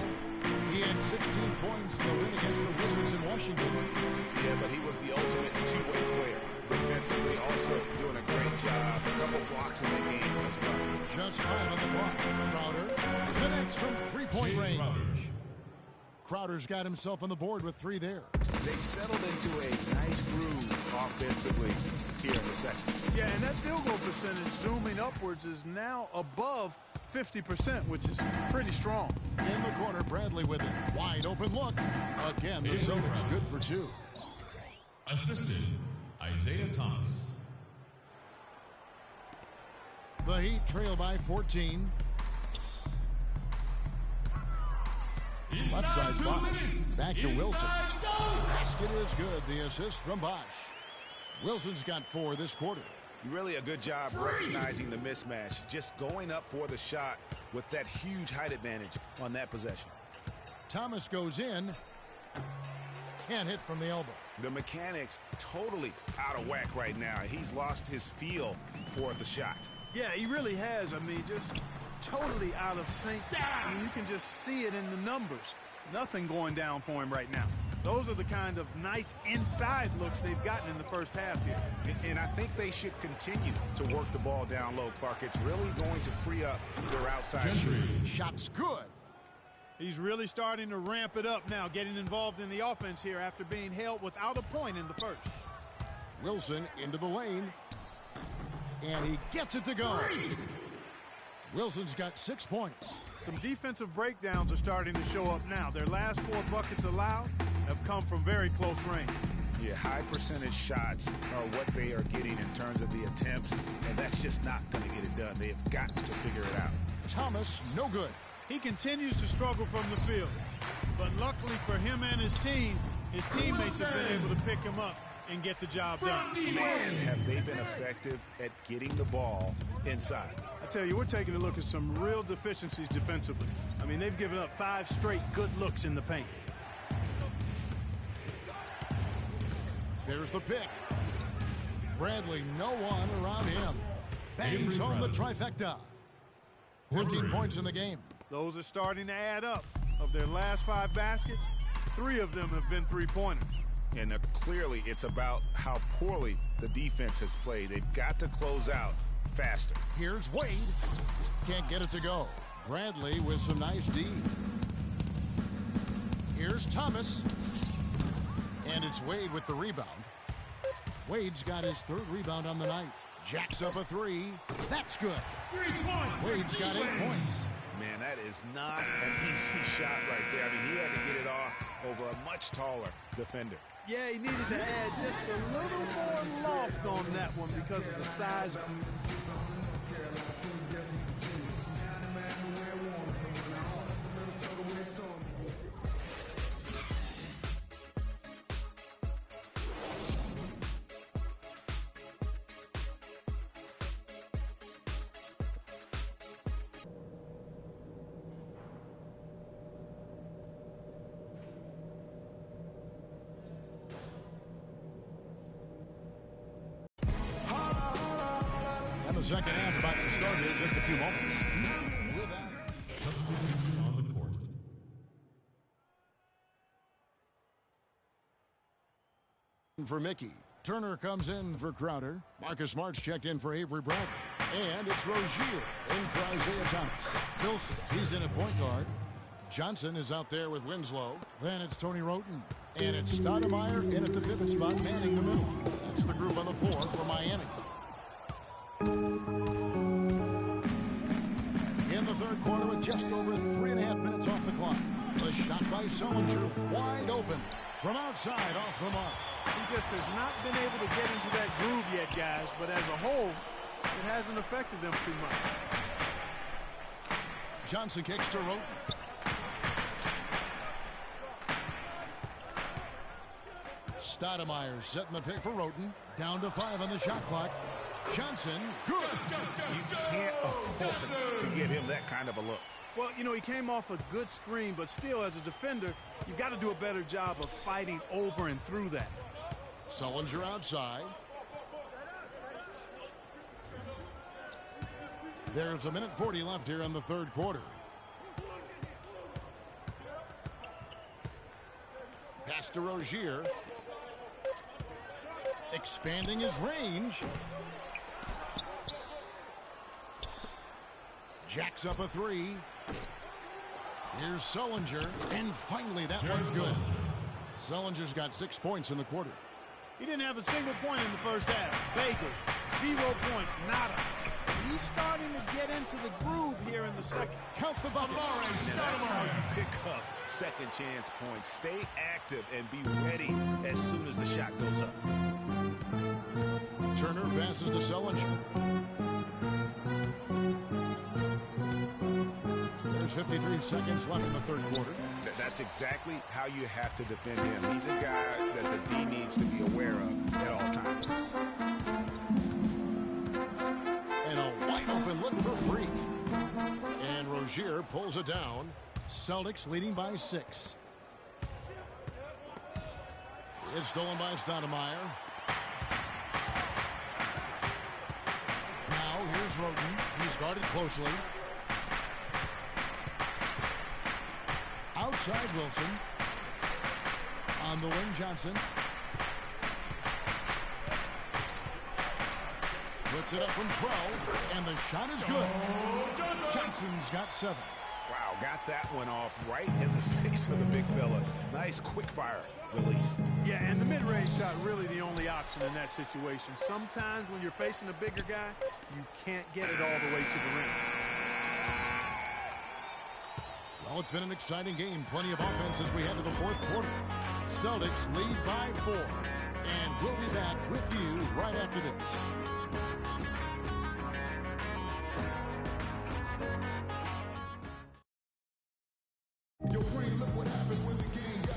H: He had 16 points to win against the Wizards in Washington.
I: Yeah, but he was the ultimate two-way player. Defensively, also doing a great job. A couple blocks in that game as well.
H: Just 5 on the clock. Crowder connects from three-point range. Crowder's got himself on the board with 3 there.
I: They've settled into a nice groove offensively here in the second.
J: Yeah, and that field goal percentage zooming upwards is now above 50%, which is pretty strong.
H: In the corner, Bradley with it. Wide open look. Again, the Celtics good for 2.
F: Assisted, Isaiah Thomas.
H: The Heat trail by 14. Left side Bosh. Back to Wilson. Basket is good. The assist from Bosh. Wilson's got 4 this quarter.
I: Really a good job recognizing the mismatch, just going up for the shot with that huge height advantage on that possession.
H: Thomas goes in. Can't hit from the elbow.
I: The mechanics totally out of whack right now. He's lost his feel for the shot.
J: Yeah, he really has. I mean, just totally out of sync. I mean, you can just see it in the numbers. Nothing going down for him right now. Those are the kind of nice inside looks they've gotten in the first half here.
I: And I think they should continue to work the ball down low, Clark. It's really going to free up their outside shooting.
H: Shot's good.
J: He's really starting to ramp it up now, getting involved in the offense here after being held without a point in the first.
H: Wilson into the lane. And he gets it to go. Wilson's got 6 points.
J: Some defensive breakdowns are starting to show up now. Their last 4 buckets allowed have come from very close range.
I: Yeah, high percentage shots are what they are getting in terms of the attempts, and that's just not going to get it done. They have got to figure it out.
H: Thomas, no good.
J: He continues to struggle from the field, but luckily for him and his team, his teammates have been able to pick him up and get the job done.
I: Man, have they been effective at getting the ball inside.
J: I tell you, we're taking a look at some real deficiencies defensively. I mean, they've given up 5 straight good looks in the paint.
H: There's the pick. Bradley, no one around him. Bangs home the trifecta. 15 points in the game.
J: Those are starting to add up. Of their last 5 baskets, 3 of them have been three-pointers.
I: And clearly it's about how poorly the defense has played. They've got to close out faster.
H: Here's Wade. Can't get it to go. Bradley with some nice D. Here's Thomas. And it's Wade with the rebound. Wade's got his 3rd rebound on the night. Jacks up a 3. That's good.
F: 3 points.
H: Wade's got 8 points.
I: Man, that is not an easy shot right there. I mean, he had to get it off over a much taller defender.
J: Yeah, he needed to add just a little more loft on that one because of the size.
H: The second half about to start here in just a few moments.
F: On the court.
H: For Mickey. Turner comes in for Crowder. Marcus Smart's checked in for Avery Bradley. And it's Rozier in for Isaiah Thomas. Wilson, he's in at point guard. Johnson is out there with Winslow. Then it's Tony Roten. And it's Stoudemire in at the pivot spot, manning the middle. That's the group on the floor for Miami. In the third quarter with just over 3.5 minutes off the clock. The shot by Sullinger, wide open from outside off the mark.
J: He just has not been able to get into that groove yet, guys, but as a whole, it hasn't affected them too much.
H: Johnson kicks to Roten. Stoudemire setting the pick for Roten. Down to 5 on the shot clock. Johnson, good.
I: You can't afford to give him that kind of a look.
J: Well, you know, he came off a good screen, but still, as a defender, you've got to do a better job of fighting over and through that.
H: Sullinger outside. There's 1:40 left here in the third quarter. Pass to Rozier. Expanding his range. Jacks up a 3. Here's Sullinger. And finally, that one's good. Sullinger's got 6 points in the quarter.
J: He didn't have a single point in the first half. Vaguely. 0 points. Nada. He's starting to get into the groove here in the second.
H: Count the bucket.
I: That's how you pick up second chance points. Stay active and be ready as soon as the shot goes up.
H: Turner passes to Sullinger. There's 53 seconds left in the third quarter.
I: That's exactly how you have to defend him. He's a guy that the D needs to be aware of at all times.
H: look for Freak. And Rozier pulls it down. Celtics leading by 6. It's stolen by Stoudemire. Now here's Roten. He's guarded closely. Outside Wilson. On the wing, Johnson. Puts it up from 12, and the shot is good. Johnson's got 7.
I: Wow, got that one off right in the face of the big fella. Nice quick fire release.
J: Yeah, and the mid-range shot really the only option in that situation. Sometimes when you're facing a bigger guy, you can't get it all the way to the ring.
H: Well, it's been an exciting game. Plenty of offense as we head to the fourth quarter. Celtics lead by 4. And we'll be back with you right after this.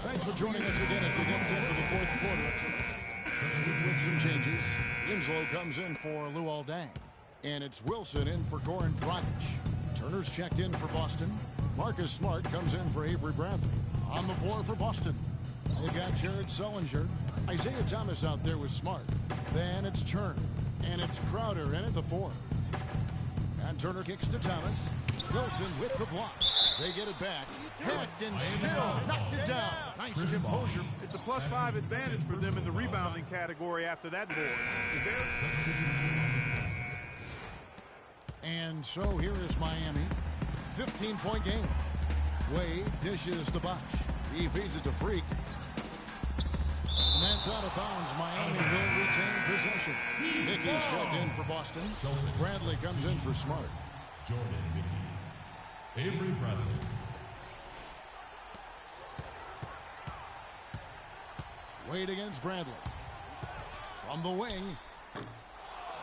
H: Thanks for joining us again as we get set for the fourth quarter. With some changes, Winslow comes in for Luol Deng. And it's Wilson in for Goran Dragic. Turner's checked in for Boston. Marcus Smart comes in for Avery Bradley. On the floor for Boston, they've got Jared Sullinger. Isaiah Thomas out there with Smart. Then it's Turner. And it's Crowder in at the 4. And Turner kicks to Thomas. Wilson with the block. They get it back. Hacked and still knocked it down. Nice composure.
J: It's a +5 advantage for them in the rebounding category after that board.
H: And so here is Miami. 15-point game. Wade dishes to Bosh. He feeds it to Freak. And that's out of bounds. Miami will retain possession. Mickey's checked in for Boston. Bradley comes in for Smart.
F: Jordan Mickey. Avery Bradley.
H: Wade against Bradley. From the wing.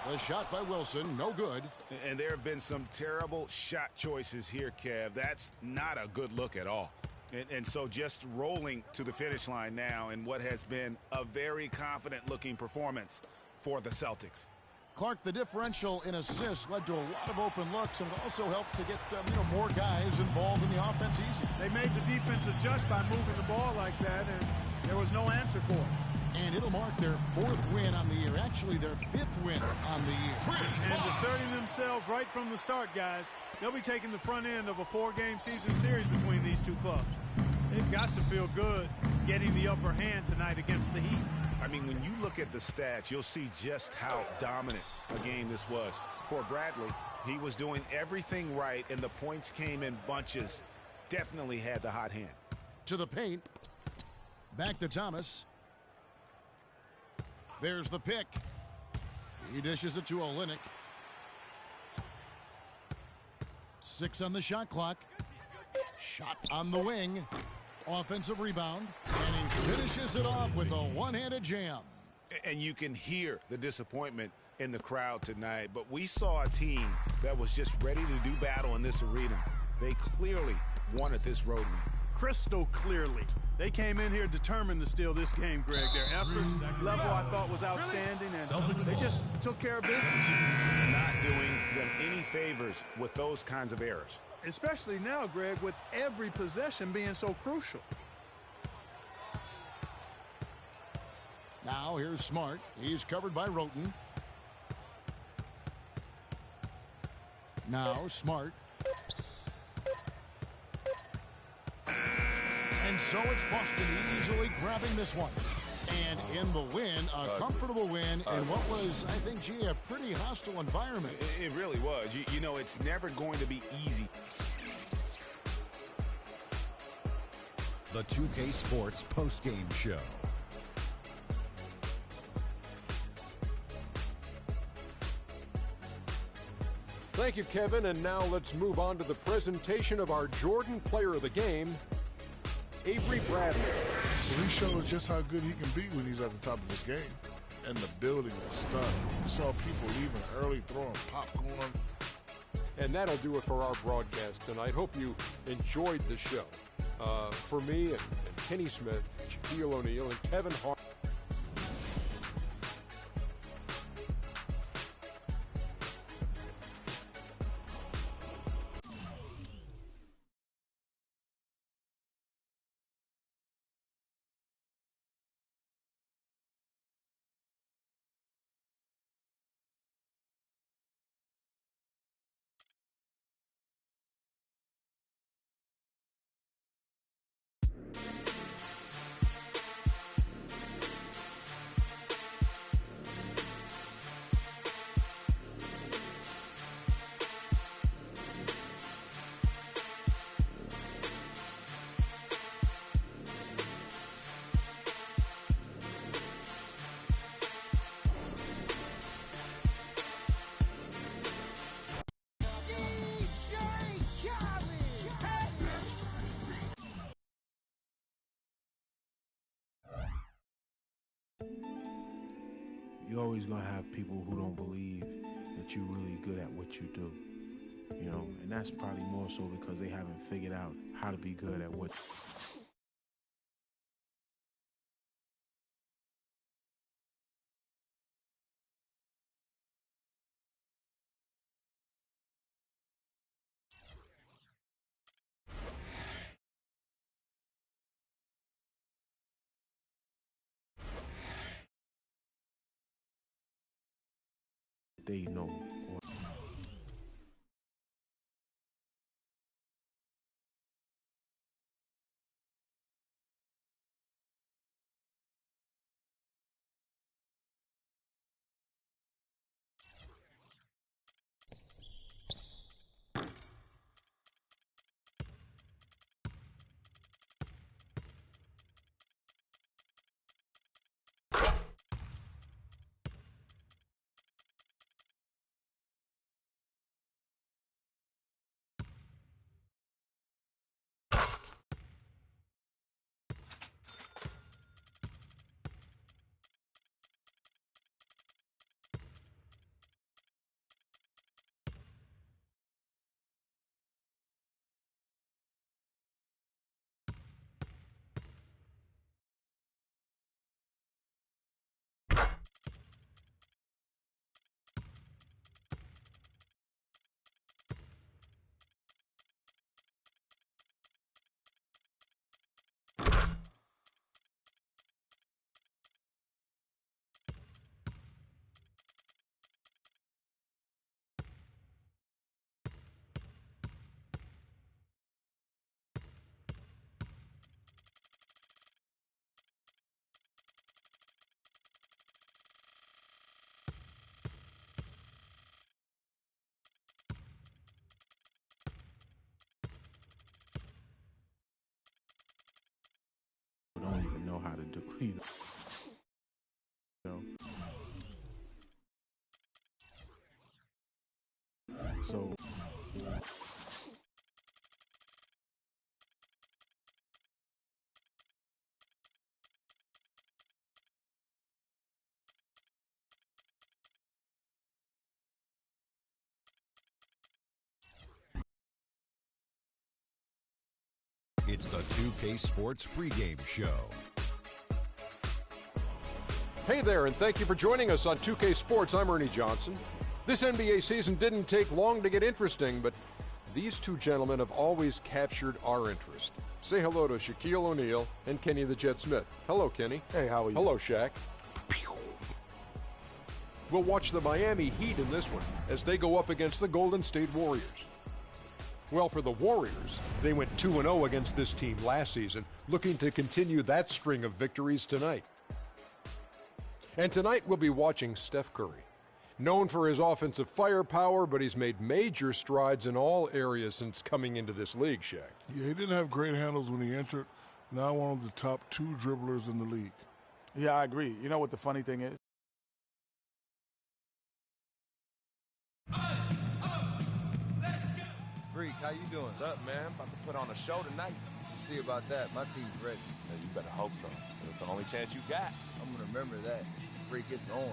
H: The shot by Wilson, no good.
I: And there have been some terrible shot choices here, Kev. That's not a good look at all. And so just rolling to the finish line now in what has been a very confident-looking performance for the Celtics.
H: Clark, the differential in assists led to a lot of open looks, and it also helped to get more guys involved in the offense easy.
J: They made the defense adjust by moving the ball like that, and there was no answer for it.
H: And it'll mark their 4th win on the year. Actually, their 5th win on the year.
J: And asserting themselves right from the start, guys. They'll be taking the front end of a 4-game season series between these two clubs. They've got to feel good getting the upper hand tonight against the Heat.
I: I mean, when you look at the stats, you'll see just how dominant a game this was. For Bradley, he was doing everything right, and the points came in bunches. Definitely had the hot hand.
H: To the paint. Back to Thomas. There's the pick. He dishes it to Olynyk. 6 on the shot clock. Shot on the wing. Offensive rebound. And he finishes it off with a one-handed jam.
I: And you can hear the disappointment in the crowd tonight. But we saw a team that was just ready to do battle in this arena. They clearly wanted this road win.
J: Crystal clearly. They came in here determined to steal this game, Greg. Their effort level I thought was outstanding, and they just took care of business.
I: Not doing them any favors with those kinds of errors.
J: Especially now, Greg, with every possession being so crucial.
H: Now here's Smart. He's covered by Roten. Now Smart. And so it's Boston easily grabbing this one. And in the win, a comfortable win in what was, I think, gee, a pretty hostile environment.
I: It really was. You know, it's never going to be easy.
C: The 2K Sports postgame show.
D: Thank you, Kevin. And now let's move on to the presentation of our Jordan Player of the Game, Avery Bradley.
E: So he shows just how good he can be when he's at the top of his game. And the building was stunning. We saw people leaving early, throwing popcorn.
D: And that'll do it for our broadcast tonight. Hope you enjoyed the show. For me and Kenny Smith, Shaquille O'Neal, and Kevin Hart.
Q: you're always going to have people who don't believe that you're really good at what you do. You know, and that's probably more so because they haven't figured out how to be good at what. They know. Don't even know how to do, you know. So
C: It's the 2K Sports pregame show.
D: Hey there, and thank you for joining us on 2K Sports. I'm Ernie Johnson. This NBA season didn't take long to get interesting, but these two gentlemen have always captured our interest. Say hello to Shaquille O'Neal and Kenny the Jet Smith. Hello, Kenny.
N: Hey, how are you?
D: Hello, Shaq. We'll watch the Miami Heat in this one as they go up against the Golden State Warriors. Well, for the Warriors, they went 2-0 against this team last season, looking to continue that string of victories tonight. And tonight we'll be watching Steph Curry. Known for his offensive firepower, but he's made major strides in all areas since coming into this league, Shaq.
E: Yeah, he didn't have great handles when he entered. Now one of the top 2 dribblers in the league.
N: Yeah, I agree. You know what the funny thing is?
R: Freak, how you doing? What's up, man? About to put on a show tonight. We'll see about that. My team's ready. Yeah, you better hope so. That's the only chance you got. I'm going to remember that. Freak, it's on.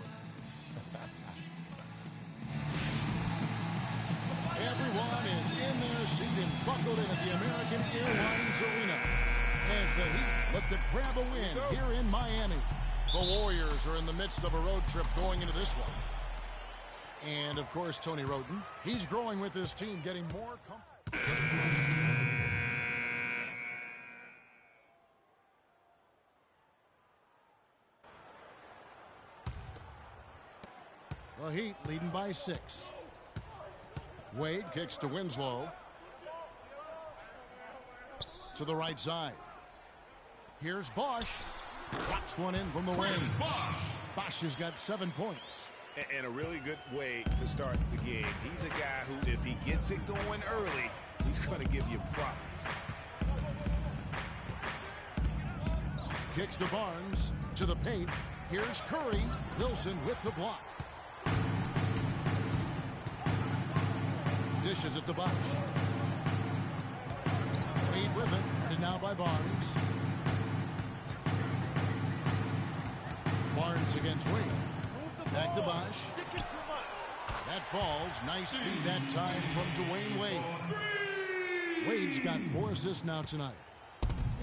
H: Everyone is in their seat and buckled in at the American Airlines Arena as the Heat look to grab a win here in Miami. The Warriors are in the midst of a road trip going into this one. And, of course, Tony Roden, he's growing with his team, getting more comfortable. The Heat leading by 6. Wade kicks to Winslow. To the right side. Here's Bosch. Drops one in from the wing. Bosch has got 7 points.
I: And a really good way to start the game. He's a guy who, if he gets it going early, he's going to give you problems.
H: Kicks to Barnes. To the paint. Here's Curry. Wilson with the block. Dishes it to Bosch. Wade with it. And now by Barnes. Barnes against Wade. Back to Bosh. That falls. Nice feed that time from Dwayne Wade. Wade's got 4 assists now tonight.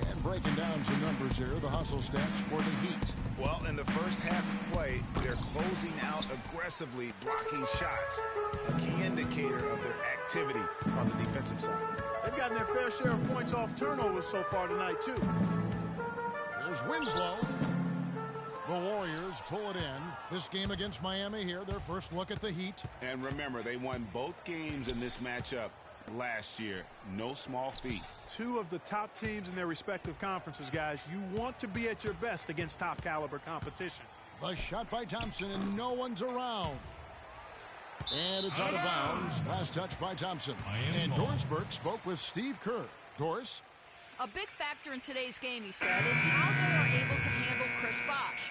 H: And breaking down some numbers here, the hustle stats for the Heat.
I: Well, in the first half of play, they're closing out aggressively, blocking shots, a key indicator of their activity on the defensive side.
J: They've gotten their fair share of points off turnovers so far tonight, too.
H: Here's Winslow. The Warriors pull it in. This game against Miami here, their first look at the Heat.
I: And remember, they won both games in this matchup last year. No small feat.
J: 2 of the top teams in their respective conferences, guys. You want to be at your best against top caliber competition.
H: The shot by Thompson, and no one's around. And it's out of bounds. Last touch by Thompson. And Doris Burke spoke with Steve Kerr. Doris?
L: A big factor in today's game, he said, is how they are able to handle Chris Bosh.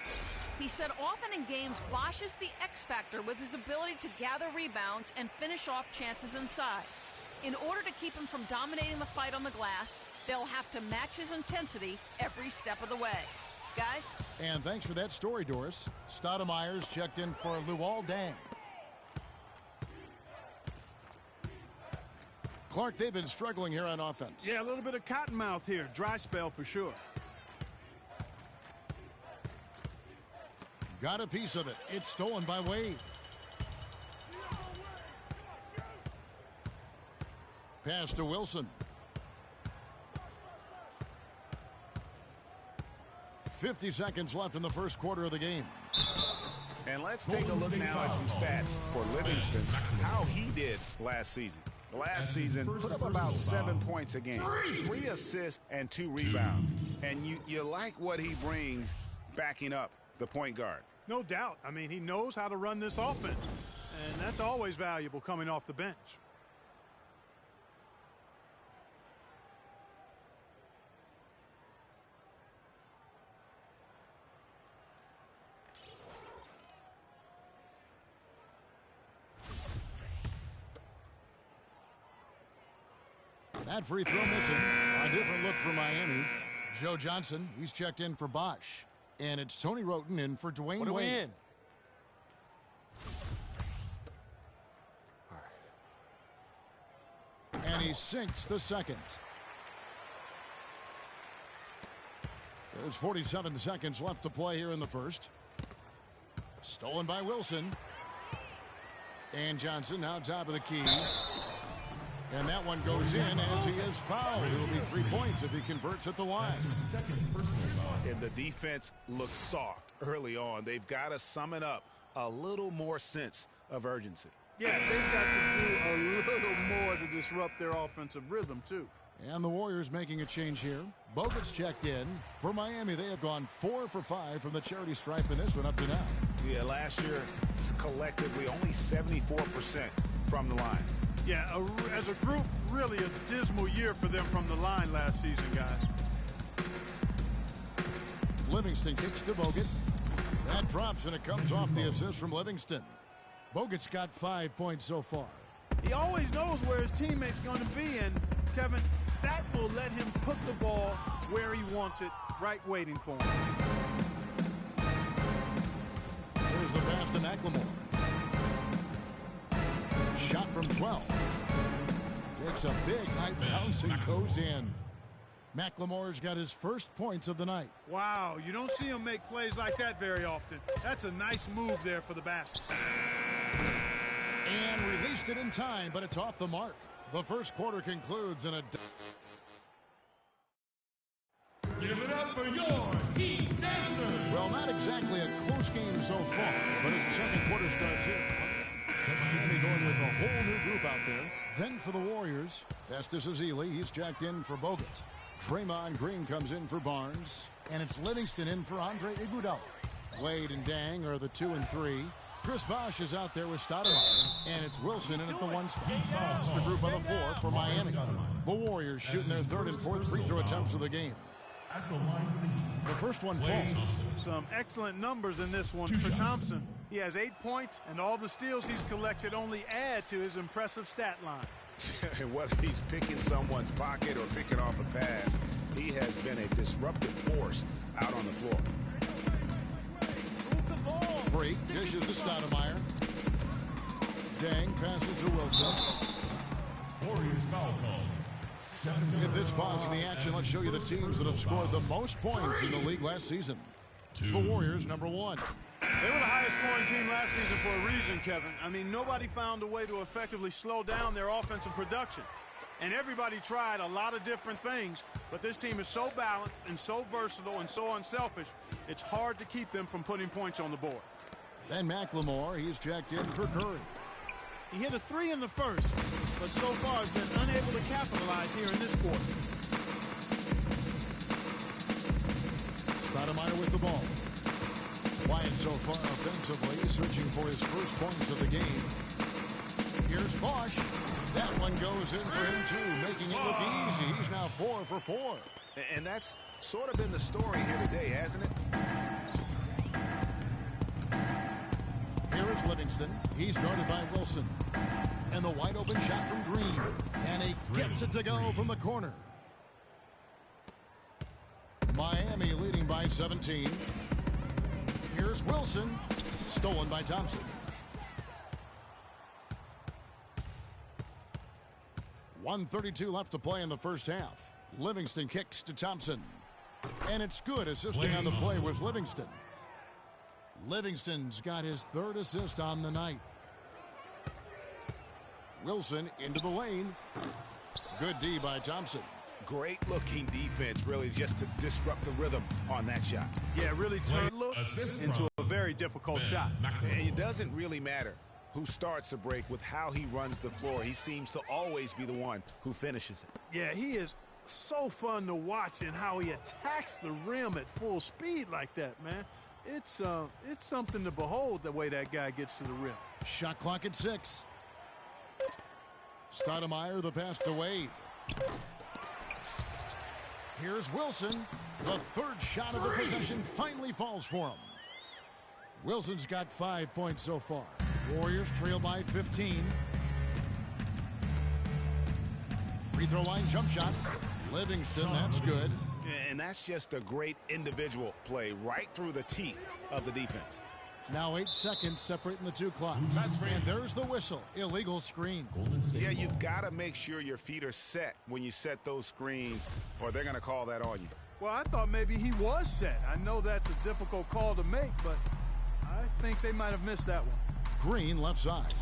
L: He said often in games, Bosh is the X factor with his ability to gather rebounds and finish off chances inside. In order to keep him from dominating the fight on the glass, they'll have to match his intensity every step of the way. Guys?
H: And thanks for that story, Doris. Stoudemire's checked in for Luol Deng. Clark, they've been struggling here on offense.
J: Yeah, a little bit of cottonmouth here. Dry spell for sure.
H: Got a piece of it. It's stolen by Wade. Pass to Wilson. 50 seconds left in the first quarter of the game.
I: And let's take a look now at some stats for Livingston, how he did last season. Last season, put up about 7 points a game, 3 assists and 2 rebounds. And you like what he brings backing up the point guard.
J: No doubt. I mean, he knows how to run this offense. And that's always valuable coming off the bench.
H: That free throw missing. A different look for Miami. Joe Johnson, he's checked in for Bosh. And it's Tony Roten in for Dwayne Wade.
R: What are we in?
H: And he sinks the second. There's 47 seconds left to play here in the first. Stolen by Wilson. And Johnson now top of the key. And that one goes in as he is fouled. It will be 3 points if he converts at the line.
I: And the defense looks soft early on. They've got to sum it up a little more sense of urgency.
J: Yeah, they've got to do a little more to disrupt their offensive rhythm, too.
H: And the Warriors making a change here. Bogut's checked in. For Miami, they have gone 4 for 5 from the charity stripe in this one up to now.
I: Yeah, last year, collectively, only 74% from the line.
J: Yeah, as a group, really a dismal year for them from the line last season, guys.
H: Livingston kicks to Bogut. That drops, and it comes off the assist from Livingston. Bogut's got 5 points so far.
J: He always knows where his teammate's going to be, and, Kevin, that will let him put the ball where he wants it, right waiting for him.
H: Here's the pass to McLemore. Shot from 12. Takes a big high bounce and goes in. McLemore's got his first points of the night.
J: Wow, you don't see him make plays like that very often. That's a nice move there for the basket.
H: And released it in time, but it's off the mark. The first quarter concludes in a...
F: Give it up for your Heat Dancers.
H: Well, not exactly a close game so far, but as the second quarter starts here, Miami going with a whole new group out there. Then for the Warriors, Festus Ezeli, he's jacked in for Bogut. Draymond Green comes in for Barnes. And it's Livingston in for Andre Iguodala. Wade and Dang are the 2 and 3. Chris Bosh is out there with Stoudemire. And it's Wilson in at the 1 spot. It's the group of the 4 for Miami. The Warriors shooting their 3rd and 4th free throw attempts of the game.
F: At the line for the Heat.
H: The first one falls.
J: Some excellent numbers in this one for Thompson. He has 8 points, and all the steals he's collected only add to his impressive stat line.
I: And whether he's picking someone's pocket or picking off a pass, he has been a disruptive force out on the floor.
H: Freak dishes to Stoudemire. Dang passes to Wilson.
F: Warriors foul call.
H: At this pause in the action, let's show you the teams that have scored the most points in the league last season. The Warriors, number 1.
J: They were the highest scoring team last season for a reason, Kevin. I mean, nobody found a way to effectively slow down their offensive production. And everybody tried a lot of different things, but this team is so balanced and so versatile and so unselfish, it's hard to keep them from putting points on the board.
H: Ben McLemore, he's checked in for Curry.
J: He hit a 3 in the first, but so far has been unable to capitalize here in this quarter.
H: Stoudemire with the ball. Quiet so far offensively, searching for his first points of the game. Here's Bosch. That one goes in for him too, making it look easy. He's now 4 for 4.
I: And that's sort of been the story here today, hasn't it?
H: Here is Livingston. He's guarded by Wilson. And the wide open shot from Green. And he gets it to go from the corner. Miami leading by 17. Here's Wilson. Stolen by Thompson. .132 left to play in the first half. Livingston kicks to Thompson. And it's good. Assisting on the play was Livingston. Livingston's got his 3rd assist on the night. Wilson into the lane. Good D by Thompson.
I: Great looking defense, really, just to disrupt the rhythm on that shot.
J: Yeah, really turned look into a very difficult shot.
I: And it doesn't really matter who starts the break with how he runs the floor. He seems to always be the one who finishes it.
J: Yeah, he is so fun to watch and how he attacks the rim at full speed like that, man. It's something to behold the way that guy gets to the rim.
H: Shot clock at 6. Stoudemire, the pass to Wade. Here's Wilson. The 3rd shot of the possession finally falls for him. Wilson's got 5 points so far. Warriors trail by 15. Free throw line jump shot. Livingston, that's good.
I: And that's just a great individual play right through the teeth of the defense.
H: Now 8 seconds separating the two clocks. And there's the whistle. Illegal screen.
I: Yeah, you've got to make sure your feet are set when you set those screens, or they're going to call that on you.
J: Well, I thought maybe he was set. I know that's a difficult call to make, but I think they might have missed that one.
H: Green left side.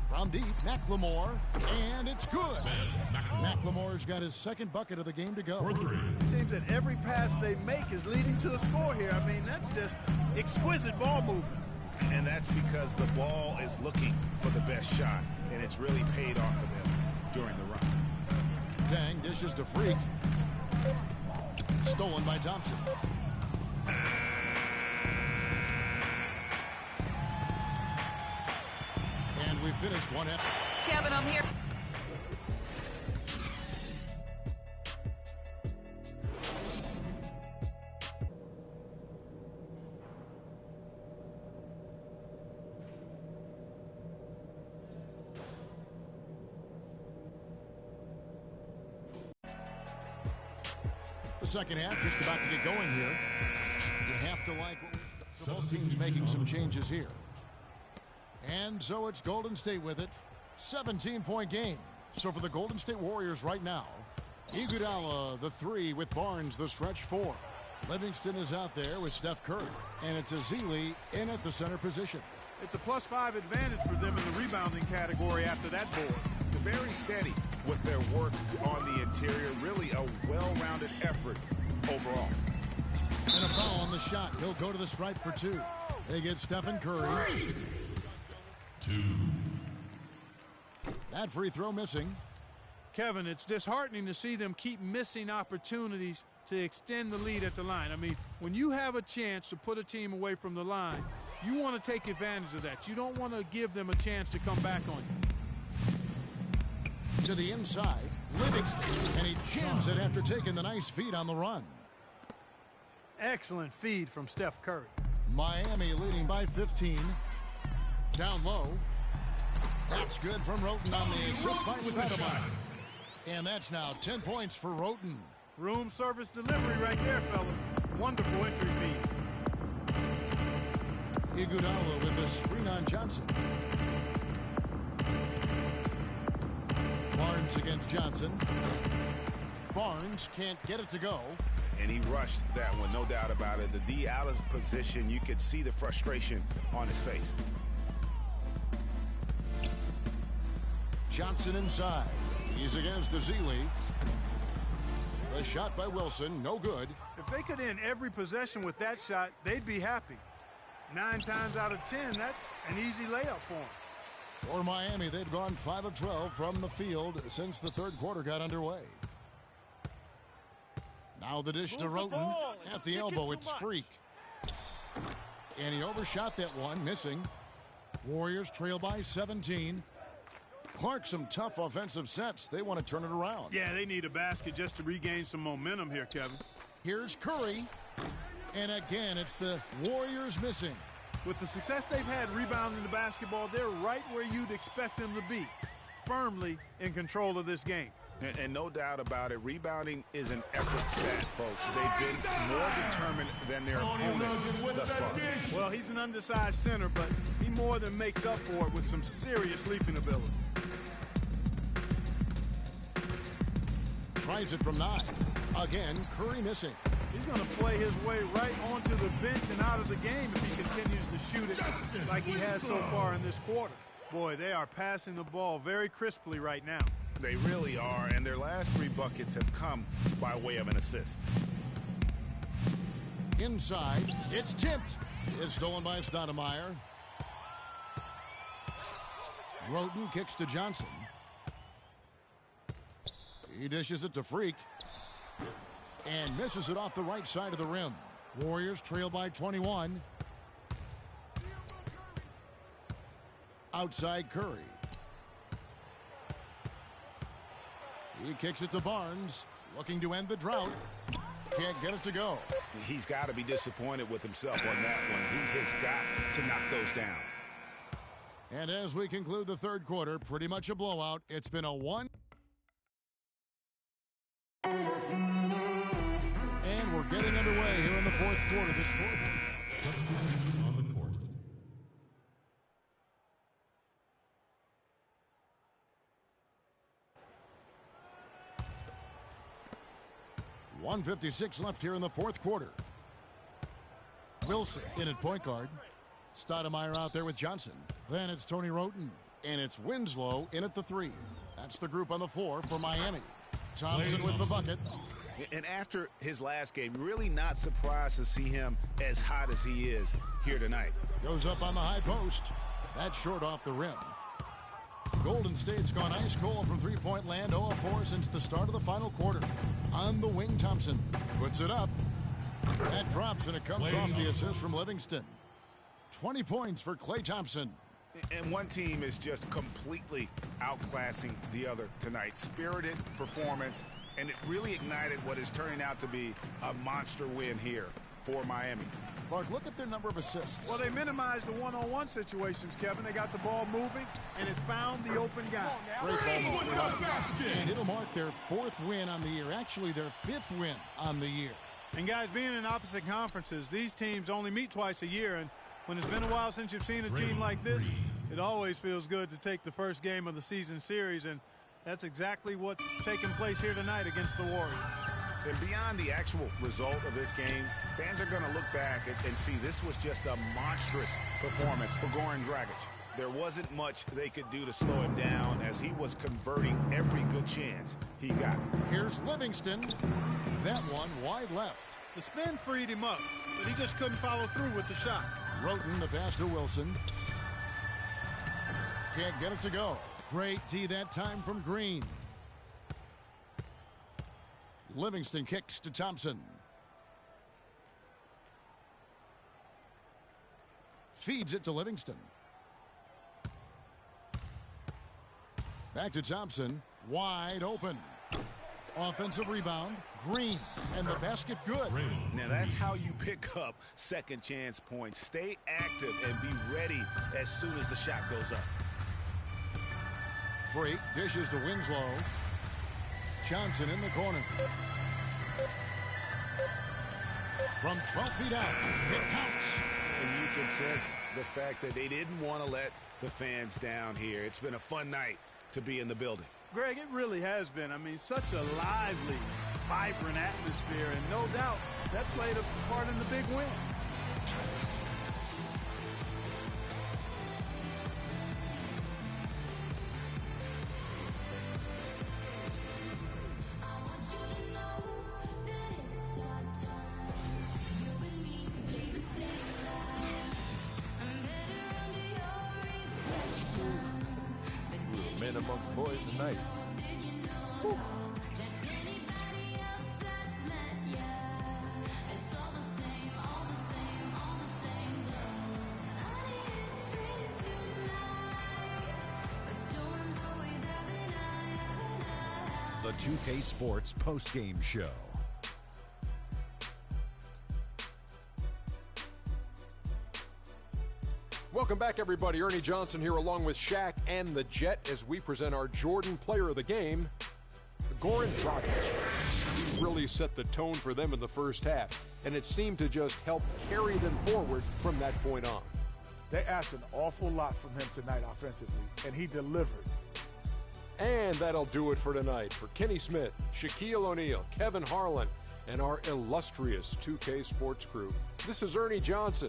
H: From deep, McLemore, and it's good. McLemore's got his 2nd bucket of the game to go.
J: It seems that every pass they make is leading to a score here. I mean, that's just exquisite ball movement.
I: And that's because the ball is looking for the best shot, and it's really paid off for them during the run.
H: Dang dishes to Freak. Stolen by Thompson. And we finished one half.
L: Kevin, I'm here.
H: The second half just about to get going here. You have to like both teams making some changes here. And so it's Golden State with it. 17-point game. So for the Golden State Warriors right now, Iguodala the 3 with Barnes the stretch 4. Livingston is out there with Steph Curry. And it's Ezeli in at the center position.
J: It's a +5 advantage for them in the rebounding category after that board.
I: They're very steady with their work on the interior. Really a well-rounded effort overall.
H: And a foul on the shot. He'll go to the stripe for 2. They get Stephen Curry.
F: 2.
H: That free throw missing.
J: Kevin, it's disheartening to see them keep missing opportunities to extend the lead at the line. I mean, when you have a chance to put a team away from the line, you want to take advantage of that. You don't want to give them a chance to come back on you.
H: To the inside, Livingston, and he jams it after taking the nice feed on the run.
J: Excellent feed from Steph Curry.
H: Miami leading by 15. Down low. That's good from Roten on the assist by Stoudemire. And that's now 10 points for Roten.
J: Room service delivery right there, fellas. Wonderful entry feed.
H: Iguodala with the screen on Johnson. Barnes against Johnson. Barnes can't get it to go.
I: And he rushed that one, no doubt about it. The D out of position, you could see the frustration on his face.
H: Johnson inside. He's against Ezeli. The shot by Wilson, no good.
J: If they could end every possession with that shot, they'd be happy. 9 times out of 10, that's an easy layup for them.
H: For Miami, they've gone 5 of 12 from the field since the third quarter got underway. Now the dish to Roten. At the elbow, it's Freak. And he overshot that one, missing. Warriors trail by 17. Clark, some tough offensive sets. They want to turn it around.
J: Yeah, they need a basket just to regain some momentum here, Kevin.
H: Here's Curry. And again, it's the Warriors missing.
J: With the success they've had rebounding the basketball, they're right where you'd expect them to be, firmly in control of this game.
I: And no doubt about it, rebounding is an effort stat, folks. They've been more determined than their opponent thus far.
J: Well, he's an undersized center, but he more than makes up for it with some serious leaping ability.
H: Tries it from 9. Again, Curry missing.
J: He's going to play his way right onto the bench and out of the game if he continues to shoot it like he has so far in this quarter. Boy, they are passing the ball very crisply right now.
I: They really are, and their last 3 buckets have come by way of an assist.
H: Inside, it's tipped. It's stolen by Stoudemire. Roten kicks to Johnson. He dishes it to Freak. And misses it off the right side of the rim. Warriors trail by 21. Outside Curry. He kicks it to Barnes, looking to end the drought. Can't get it to go.
I: He's got to be disappointed with himself on that one. He has got to knock those down.
H: And as we conclude the third quarter, pretty much a blowout. It's been a 1. And we're getting underway here in the fourth quarter. This scoreboard.
F: On the court.
H: .156 left here in the fourth quarter. Wilson in at point guard. Stoudemire out there with Johnson. Then it's Tony Roten. And it's Winslow in at the 3. That's the group on the floor for Miami. Thompson with the bucket.
I: And after his last game, really not surprised to see him as hot as he is here tonight.
H: Goes up on the high post. That's short off the rim. Golden State's gone ice cold from three-point land, 0 of 4 since the start of the final quarter. On the wing, Thompson puts it up. That drops, and it comes off the assist from Livingston. 20 points for Klay Thompson.
I: And one team is just completely outclassing the other tonight. Spirited performance, and it really ignited what is turning out to be a monster win here for Miami.
H: Clark, look at their number of assists.
J: Well, they minimized the one-on-one situations, Kevin. They got the ball moving, and it found the open guy.
H: Great ball movement. And it'll mark their 4th win on the year. Actually, their 5th win on the year.
J: And, guys, being in opposite conferences, these teams only meet twice a year, and when it's been a while since you've seen a team like this, it always feels good to take the first game of the season series, and that's exactly what's taking place here tonight against the Warriors.
I: And beyond the actual result of this game, fans are going to look back and see this was just a monstrous performance for Goran Dragic. There wasn't much they could do to slow him down as he was converting every good chance he got.
H: Here's Livingston. That one wide left.
J: The spin freed him up, but he just couldn't follow through with the shot.
H: Roten, the pass to Wilson. Can't get it to go. Great D that time from Green. Livingston kicks to Thompson. Feeds it to Livingston. Back to Thompson. Wide open. Offensive rebound. Green. And the basket good.
I: Now that's how you pick up second chance points. Stay active and be ready as soon as the shot goes up.
H: Freak dishes to Winslow. Johnson in the corner. From 12 feet out, it counts.
I: And you can sense the fact that they didn't want to let the fans down here. It's been a fun night to be in the building.
J: Greg, it really has been. I mean, such a lively, vibrant atmosphere, and no doubt that played a part in the big win.
R: Men amongst boys tonight. Whew.
C: The 2K Sports postgame show.
D: Welcome back, everybody. Ernie Johnson here along with Shaq and the Jet as we present our Jordan Player of the Game, Goran Dragic. He really set the tone for them in the first half, and it seemed to just help carry them forward from that point on.
N: They asked an awful lot from him tonight offensively, and he delivered.
D: And that'll do it for tonight. For Kenny Smith, Shaquille O'Neal, Kevin Harlan, and our illustrious 2K Sports crew, this is Ernie Johnson.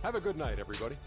D: Have a good night, everybody.